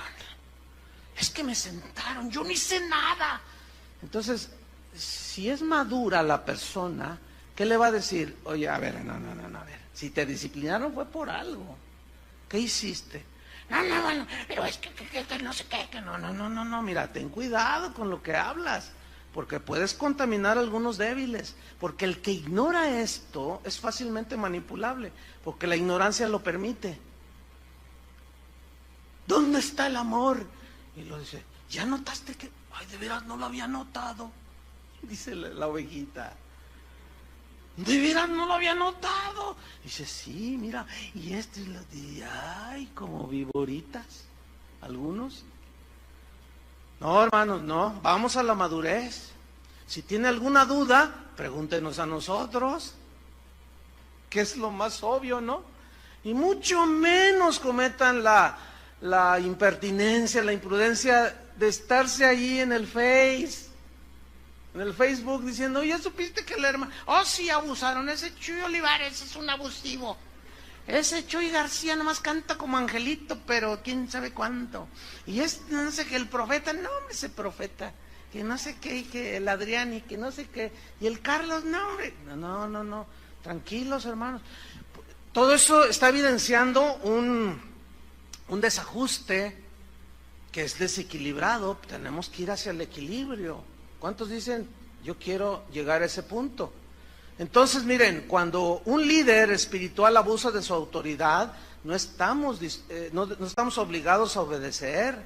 es que me sentaron, yo ni sé nada. Entonces, si es madura la persona, ¿qué le va a decir? Oye, a ver, no, a ver, si te disciplinaron fue por algo. ¿Qué hiciste? No, pero es que no sé qué, que no, mira, ten cuidado con lo que hablas, porque puedes contaminar a algunos débiles, porque el que ignora esto es fácilmente manipulable, porque la ignorancia lo permite. ¿Dónde está el amor? Y lo dice: ¿ya notaste que Ay, de veras no lo había notado, dice la ovejita. De veras no lo había notado. Dice, sí, mira, y ay, como viboritas, algunos. No, hermanos, no, vamos a la madurez. Si tiene alguna duda, pregúntenos a nosotros, que es lo más obvio, ¿no? Y mucho menos cometan la impertinencia, la imprudencia de estarse ahí en el Facebook diciendo, oye, ¿supiste que el hermano? Oh, sí, abusaron, ese Chuy Olivares es un abusivo. Ese Chuy García nomás canta como angelito, pero quién sabe cuánto. Y no sé qué, el profeta, no, hombre, ese profeta, que no sé qué, y que el Adrián, y que no sé qué, y el Carlos, no, hombre, no, tranquilos, hermanos. Todo eso está evidenciando un desajuste que es desequilibrado. Tenemos que ir hacia el equilibrio. ¿Cuántos dicen, yo quiero llegar a ese punto? Entonces, miren, cuando un líder espiritual abusa de su autoridad, no estamos obligados a obedecer,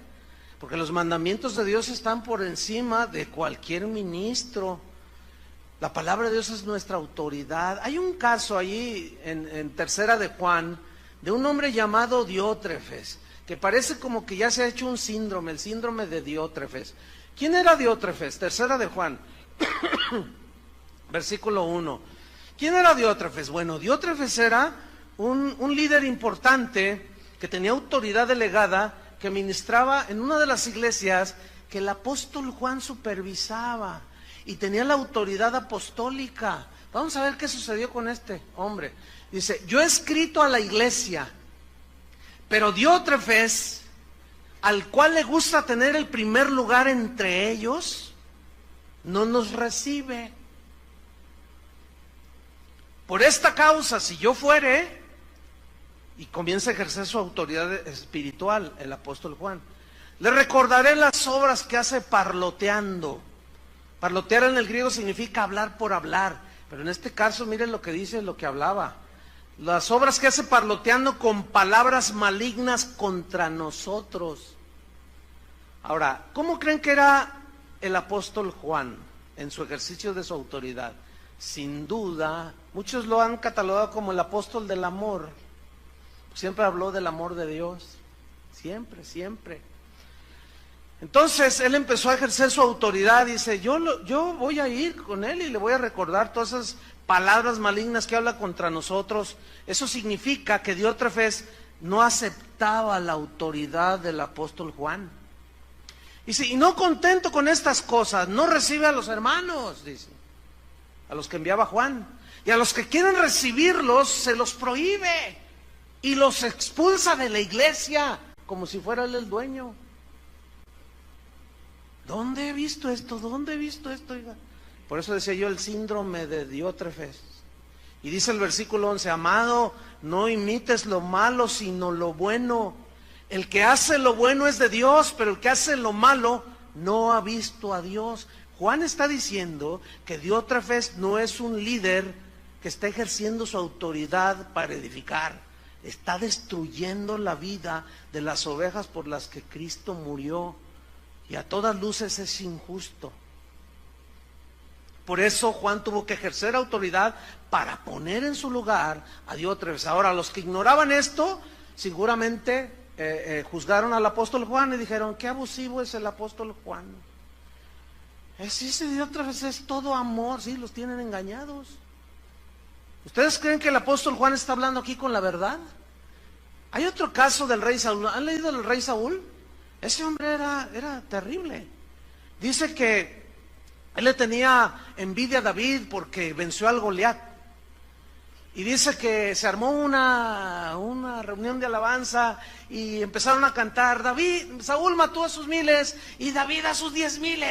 porque los mandamientos de Dios están por encima de cualquier ministro. La palabra de Dios es nuestra autoridad. Hay un caso ahí en Tercera de Juan, de un hombre llamado Diótrefes, que parece como que ya se ha hecho un síndrome, el síndrome de Diótrefes. ¿Quién era Diótrefes? Tercera de Juan, versículo 1. ¿Quién era Diótrefes? Bueno, Diótrefes era un líder importante que tenía autoridad delegada, que ministraba en una de las iglesias que el apóstol Juan supervisaba y tenía la autoridad apostólica. Vamos a ver qué sucedió con este hombre. Dice, yo he escrito a la iglesia, pero Diótrefes, al cual le gusta tener el primer lugar entre ellos, no nos recibe. Por esta causa, si yo fuere, y comienza a ejercer su autoridad espiritual, el apóstol Juan, le recordaré las obras que hace parloteando. Parlotear en el griego significa hablar por hablar, pero en este caso miren lo que dice, lo que hablaba. Las obras que hace parloteando con palabras malignas contra nosotros. Ahora, ¿cómo creen que era el apóstol Juan en su ejercicio de su autoridad? Sin duda, muchos lo han catalogado como el apóstol del amor. Siempre habló del amor de Dios, siempre. Entonces, él empezó a ejercer su autoridad, dice, yo voy a ir con él y le voy a recordar todas esas palabras malignas que habla contra nosotros. Eso significa que Diótrefes no aceptaba la autoridad del apóstol Juan. Dice, y no contento con estas cosas, no recibe a los hermanos, dice, a los que enviaba Juan. Y a los que quieren recibirlos, se los prohíbe y los expulsa de la iglesia, como si fuera él el dueño. ¿Dónde he visto esto? Oiga? Por eso decía yo el síndrome de Diótrefes. Y dice el versículo 11, amado, no imites lo malo, sino lo bueno. El que hace lo bueno es de Dios, pero el que hace lo malo no ha visto a Dios. Juan está diciendo que Diótrefes no es un líder que está ejerciendo su autoridad para edificar. Está destruyendo la vida de las ovejas por las que Cristo murió. Y a todas luces es injusto. Por eso Juan tuvo que ejercer autoridad para poner en su lugar a Diótrefes. Ahora, los que ignoraban esto, seguramente juzgaron al apóstol Juan y dijeron, qué abusivo es el apóstol Juan. Ese Diótrefes es todo amor, sí, los tienen engañados. ¿Ustedes creen que el apóstol Juan está hablando aquí con la verdad? Hay otro caso del rey Saúl. ¿Han leído del rey Saúl? Ese hombre era terrible. Dice que él le tenía envidia a David porque venció al Goliat. Y dice que se armó una reunión de alabanza y empezaron a cantar, Saúl mató a sus 1000 y David a sus 10,000.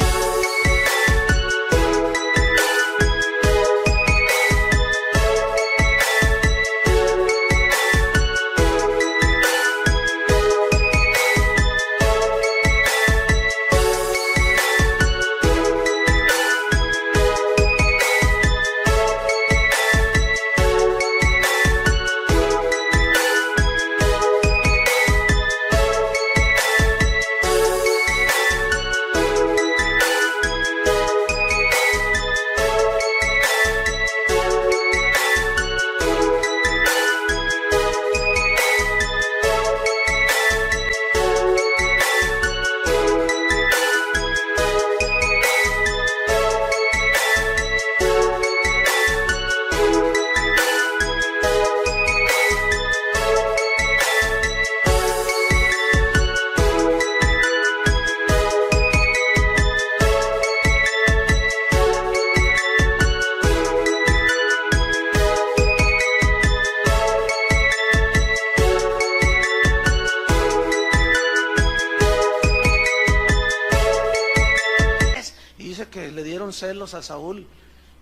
celos a Saúl,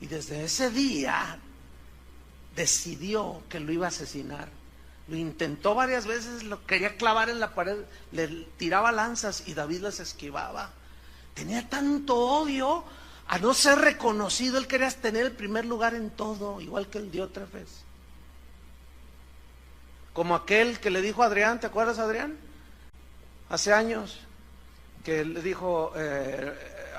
y desde ese día decidió que lo iba a asesinar. Lo intentó varias veces, lo quería clavar en la pared, le tiraba lanzas y David las esquivaba. Tenía tanto odio a no ser reconocido, él quería tener el primer lugar en todo, igual que el Diótrefes. Como aquel que le dijo a Adrián, ¿te acuerdas, Adrián? Hace años, que le dijo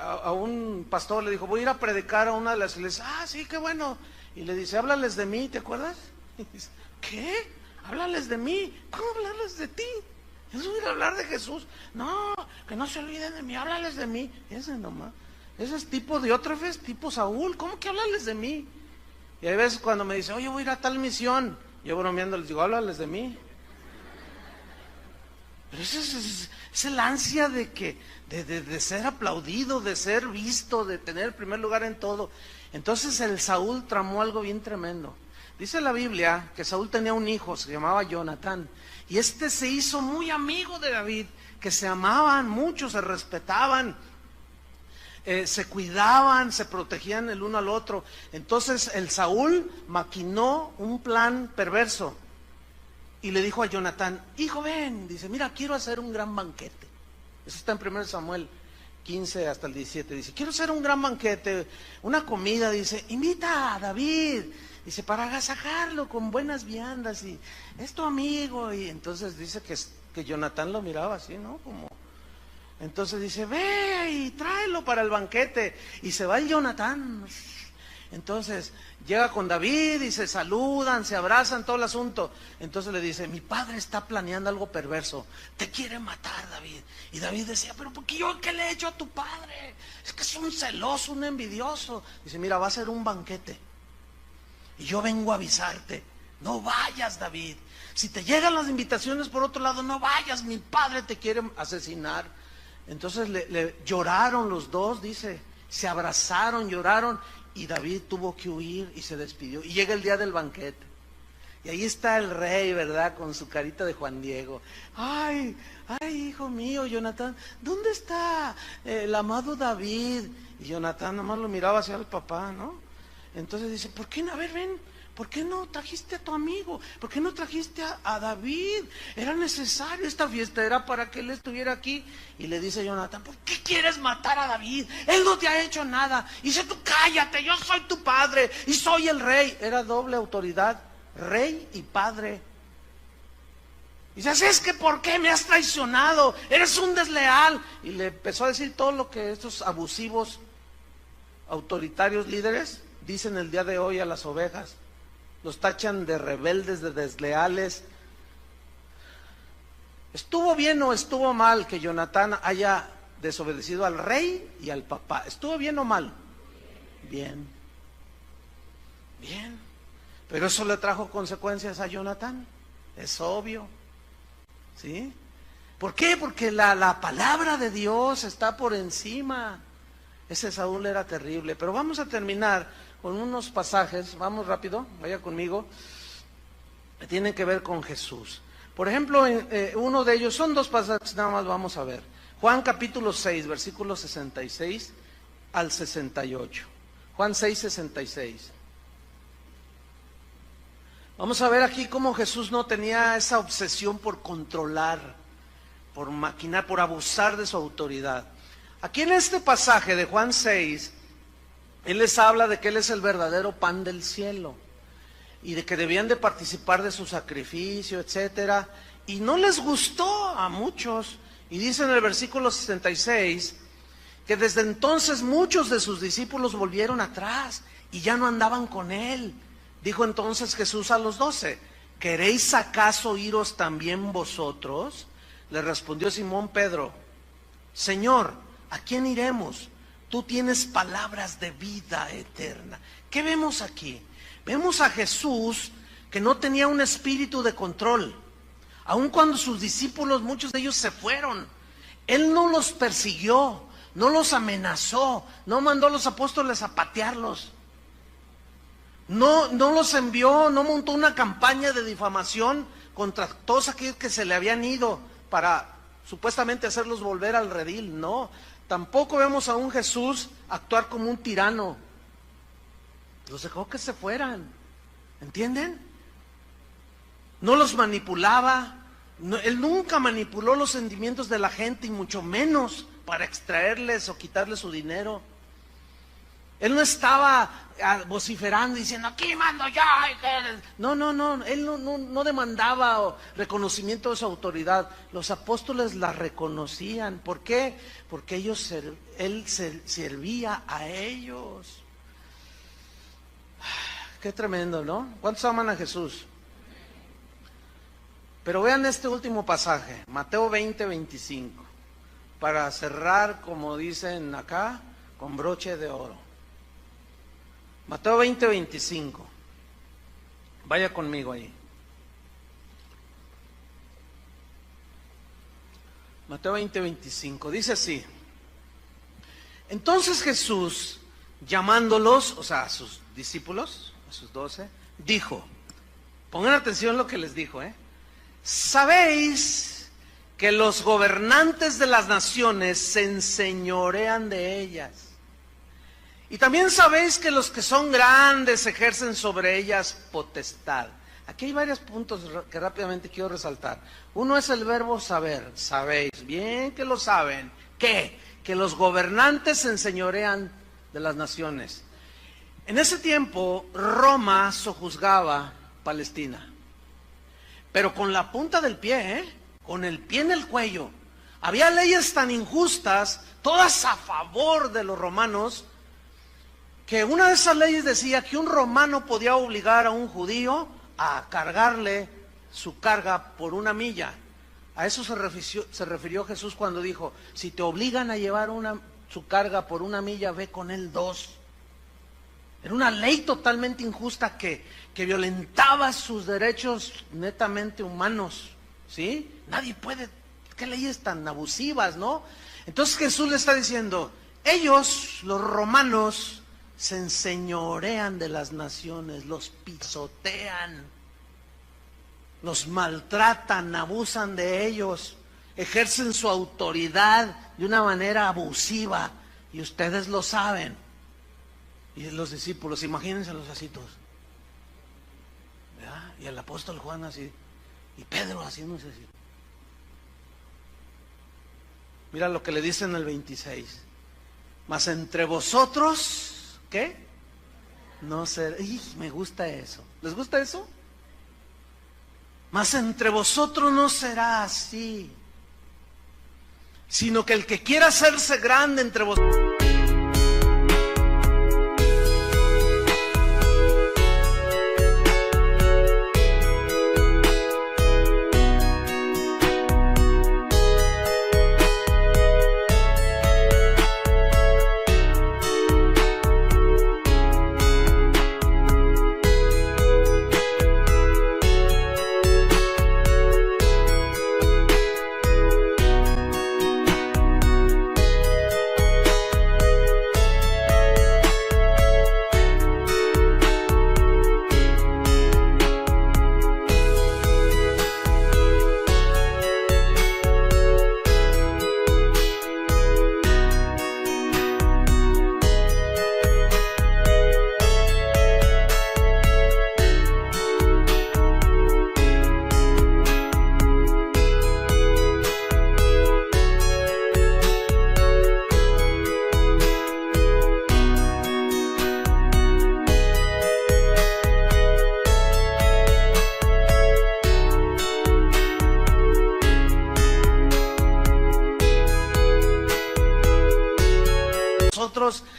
a un pastor, le dijo, voy a ir a predicar a una de las iglesias. Ah, sí, qué bueno. Y le dice, háblales de mí, ¿te acuerdas? Y dice, ¿qué? Háblales de mí. ¿Cómo hablarles de ti? Yo voy a ir a hablar de Jesús. No, que no se olviden de mí, háblales de mí. Ese nomás. Ese es tipo Diótrefes, tipo Saúl. ¿Cómo que háblales de mí? Y hay veces cuando me dice, oye, voy a ir a tal misión, yo bromeando les digo, háblales de mí. Pero eso es el ansia de ser aplaudido, de ser visto, de tener el primer lugar en todo. Entonces el Saúl tramó algo bien tremendo. Dice la Biblia que Saúl tenía un hijo, se llamaba Jonatán, y este se hizo muy amigo de David, que se amaban mucho, se respetaban, se cuidaban, se protegían el uno al otro. Entonces el Saúl maquinó un plan perverso y le dijo a Jonatán, hijo, ven, dice, mira, quiero hacer un gran banquete. Eso está en 1 Samuel 15 hasta el 17, dice, quiero hacer un gran banquete, una comida, dice, invita a David, dice, para agasajarlo con buenas viandas, y es tu amigo. Y entonces dice que Jonatán lo miraba así, ¿no? Como, entonces dice, ve y tráelo para el banquete, y se va el Jonatán. Entonces llega con David y se saludan, se abrazan, todo el asunto. Entonces le dice, mi padre está planeando algo perverso, te quiere matar, David. Y David decía, pero ¿por qué yo qué le he hecho a tu padre? Es que es un celoso, un envidioso. Dice, mira, va a ser un banquete y yo vengo a avisarte, no vayas, David. Si te llegan las invitaciones por otro lado, no vayas, mi padre te quiere asesinar. Entonces le lloraron los dos, dice, se abrazaron, lloraron, y David tuvo que huir y se despidió. Y llega el día del banquete. Y ahí está el rey, ¿verdad? Con su carita de Juan Diego. Ay, hijo mío, Jonatán, ¿dónde está el amado David? Y Jonatán nomás lo miraba hacia el papá, ¿no? Entonces dice, ¿por qué no? A ver, ven, ¿por qué no trajiste a tu amigo? ¿Por qué no trajiste a David? Era necesario, esta fiesta era para que él estuviera aquí. Y le dice Jonatán, ¿por qué quieres matar a David? Él no te ha hecho nada. Y dice, tú cállate, yo soy tu padre y soy el rey. Era doble autoridad, rey y padre. Y dice, así es que ¿por qué me has traicionado? Eres un desleal. Y le empezó a decir todo lo que estos abusivos, autoritarios líderes dicen el día de hoy a las ovejas. Los tachan de rebeldes, de desleales. ¿Estuvo bien o estuvo mal que Jonatán haya desobedecido al rey y al papá? ¿Estuvo bien o mal? Bien. Bien. Pero eso le trajo consecuencias a Jonatán. Es obvio. ¿Sí? ¿Por qué? Porque la palabra de Dios está por encima. Ese Saúl era terrible. Pero vamos a terminar con unos pasajes, vamos rápido, vaya conmigo, que tienen que ver con Jesús. Por ejemplo, uno de ellos, son dos pasajes, nada más vamos a ver. Juan capítulo 6, versículos 66 al 68. Juan 6, 66. Vamos a ver aquí cómo Jesús no tenía esa obsesión por controlar, por maquinar, por abusar de su autoridad. Aquí en este pasaje de Juan 6, Él les habla de que Él es el verdadero pan del cielo y de que debían de participar de su sacrificio, etcétera. Y no les gustó a muchos. Y dice en el versículo 66 que desde entonces muchos de sus discípulos volvieron atrás y ya no andaban con Él. Dijo entonces Jesús a los 12, ¿queréis acaso iros también vosotros? Le respondió Simón Pedro, Señor, ¿a quién iremos? Tú tienes palabras de vida eterna. ¿Qué vemos aquí? Vemos a Jesús que no tenía un espíritu de control. Aun cuando sus discípulos, muchos de ellos se fueron, Él no los persiguió, no los amenazó, no mandó a los apóstoles a patearlos. No los envió, no montó una campaña de difamación contra todos aquellos que se le habían ido para supuestamente hacerlos volver al redil. No, Tampoco vemos a un Jesús actuar como un tirano. Los dejó que se fueran. ¿Entienden? No los manipulaba. No, él nunca manipuló los sentimientos de la gente, y mucho menos para extraerles o quitarles su dinero. Él no estaba vociferando diciendo, aquí mando yo. No, él no demandaba reconocimiento de su autoridad. Los apóstoles la reconocían. ¿Por qué? Porque él servía a ellos. Qué tremendo, ¿no? ¿Cuántos aman a Jesús? Pero vean este último pasaje, Mateo 20:25, para cerrar, como dicen acá, con broche de oro. Mateo 20:25. Vaya conmigo ahí. Mateo 20:25. Dice así. Entonces Jesús, llamándolos, o sea, a sus discípulos, a sus 12, dijo, pongan atención a lo que les dijo, ¿sabéis que los gobernantes de las naciones se enseñorean de ellas? Y también sabéis que los que son grandes ejercen sobre ellas potestad. Aquí hay varios puntos que rápidamente quiero resaltar. Uno es el verbo saber. Sabéis, bien que lo saben. ¿Qué? Que los gobernantes se enseñorean de las naciones. En ese tiempo, Roma sojuzgaba Palestina. Pero con la punta del pie, con el pie en el cuello. Había leyes tan injustas, todas a favor de los romanos, que una de esas leyes decía que un romano podía obligar a un judío a cargarle su carga por 1 milla. A eso se refirió Jesús cuando dijo, si te obligan a llevar su carga por 1 milla, ve con él 2. Era una ley totalmente injusta que violentaba sus derechos netamente humanos, ¿sí? Nadie puede, qué leyes tan abusivas, ¿no? Entonces Jesús le está diciendo, ellos, los romanos, se enseñorean de las naciones, los pisotean, los maltratan, abusan de ellos, ejercen su autoridad de una manera abusiva, y ustedes lo saben. Y los discípulos, imagínense los así todos, ¿verdad? Y el apóstol Juan así, y Pedro haciéndose así. Mira lo que le dice en el 26. Mas entre vosotros, ¿qué? No será. Me gusta eso. ¿Les gusta eso? Mas entre vosotros no será así, sino que el que quiera hacerse grande entre vosotros.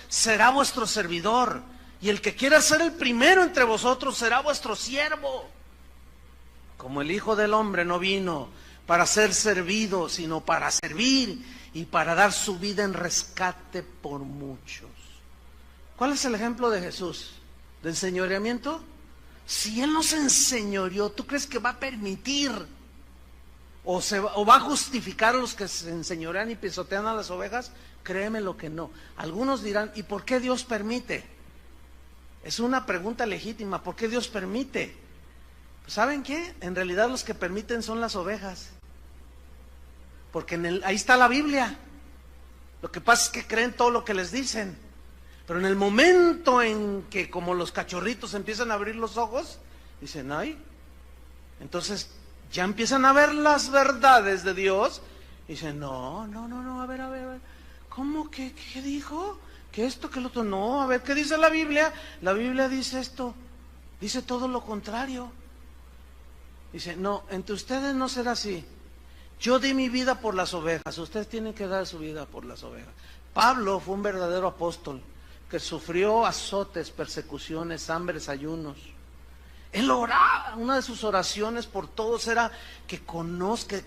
Será vuestro servidor, y el que quiera ser el primero entre vosotros será vuestro siervo. Como el Hijo del Hombre no vino para ser servido, sino para servir y para dar su vida en rescate por muchos. ¿Cuál es el ejemplo de Jesús? ¿De enseñoreamiento? Si Él no se enseñoreó, ¿tú crees que va a permitir o va a justificar a los que se enseñorean y pisotean a las ovejas? Créeme lo que no. Algunos dirán, ¿y por qué Dios permite? Es una pregunta legítima. ¿Por qué Dios permite? Pues ¿saben qué? En realidad los que permiten son las ovejas. Porque ahí está la Biblia. Lo que pasa es que creen todo lo que les dicen. Pero en el momento en que, como los cachorritos, empiezan a abrir los ojos, dicen, ay, entonces ya empiezan a ver las verdades de Dios. Y dicen, no, a ver. ¿Cómo? ¿Qué dijo? ¿Que esto, que lo otro? No, a ver, ¿qué dice la Biblia? La Biblia dice esto, dice todo lo contrario. Dice, no, entre ustedes no será así. Yo di mi vida por las ovejas, ustedes tienen que dar su vida por las ovejas. Pablo fue un verdadero apóstol que sufrió azotes, persecuciones, hambres, ayunos. Él oraba, una de sus oraciones por todos era que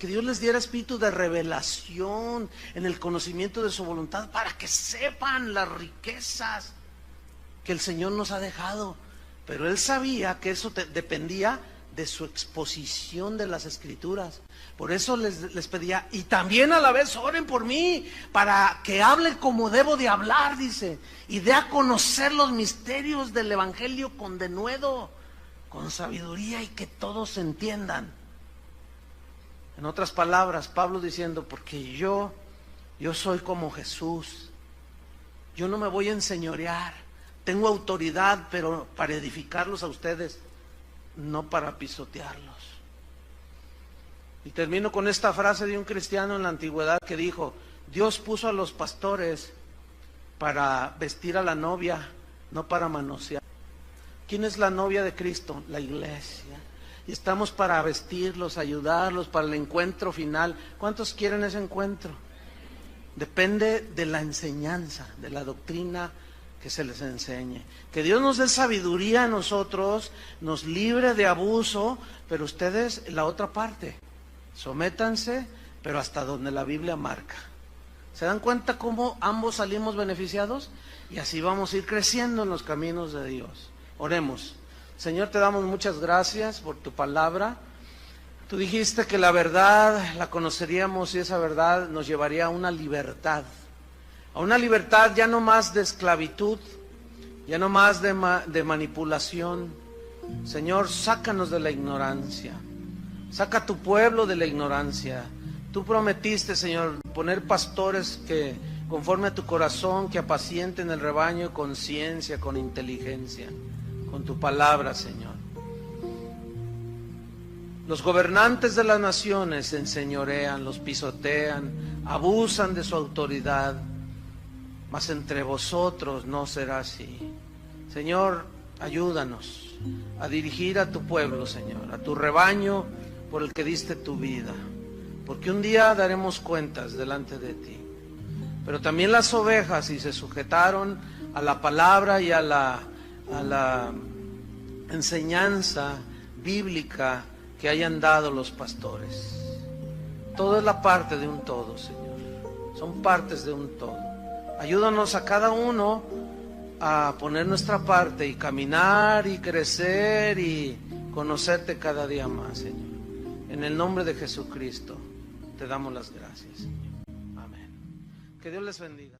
Dios les diera espíritu de revelación en el conocimiento de su voluntad, para que sepan las riquezas que el Señor nos ha dejado. Pero él sabía que eso dependía de su exposición de las Escrituras. Por eso les pedía, y también a la vez oren por mí, para que hable como debo de hablar, dice, y dé a conocer los misterios del Evangelio con denuedo, con sabiduría, y que todos entiendan. En otras palabras, Pablo diciendo, porque yo soy como Jesús, yo no me voy a enseñorear, tengo autoridad, pero para edificarlos a ustedes, no para pisotearlos. Y termino con esta frase de un cristiano en la antigüedad que dijo, Dios puso a los pastores para vestir a la novia, no para manosear. ¿Quién es la novia de Cristo? La iglesia. Y estamos para vestirlos, ayudarlos para el encuentro final. ¿Cuántos quieren ese encuentro? Depende de la enseñanza, de la doctrina que se les enseñe. Que Dios nos dé sabiduría a nosotros, nos libre de abuso, pero ustedes, la otra parte, sométanse, pero hasta donde la Biblia marca. ¿Se dan cuenta cómo ambos salimos beneficiados? Y así vamos a ir creciendo en los caminos de Dios. Oremos. Señor, te damos muchas gracias por tu palabra. Tú dijiste que la verdad la conoceríamos y esa verdad nos llevaría a una libertad ya no más de esclavitud, ya no más de manipulación. Señor, sácanos de la ignorancia, saca a tu pueblo de la ignorancia. Tú prometiste, Señor, poner pastores que conforme a tu corazón, que apacienten el rebaño con ciencia, con inteligencia, con tu palabra, Señor. Los gobernantes de las naciones se enseñorean, los pisotean, abusan de su autoridad, mas entre vosotros no será así. Señor, ayúdanos a dirigir a tu pueblo, Señor, a tu rebaño por el que diste tu vida, porque un día daremos cuentas delante de ti. Pero también las ovejas, si se sujetaron a la palabra y a la enseñanza bíblica que hayan dado los pastores. Todo es la parte de un todo, Señor. Son partes de un todo. Ayúdanos a cada uno a poner nuestra parte y caminar y crecer y conocerte cada día más, Señor. En el nombre de Jesucristo te damos las gracias. Amén. Que Dios les bendiga.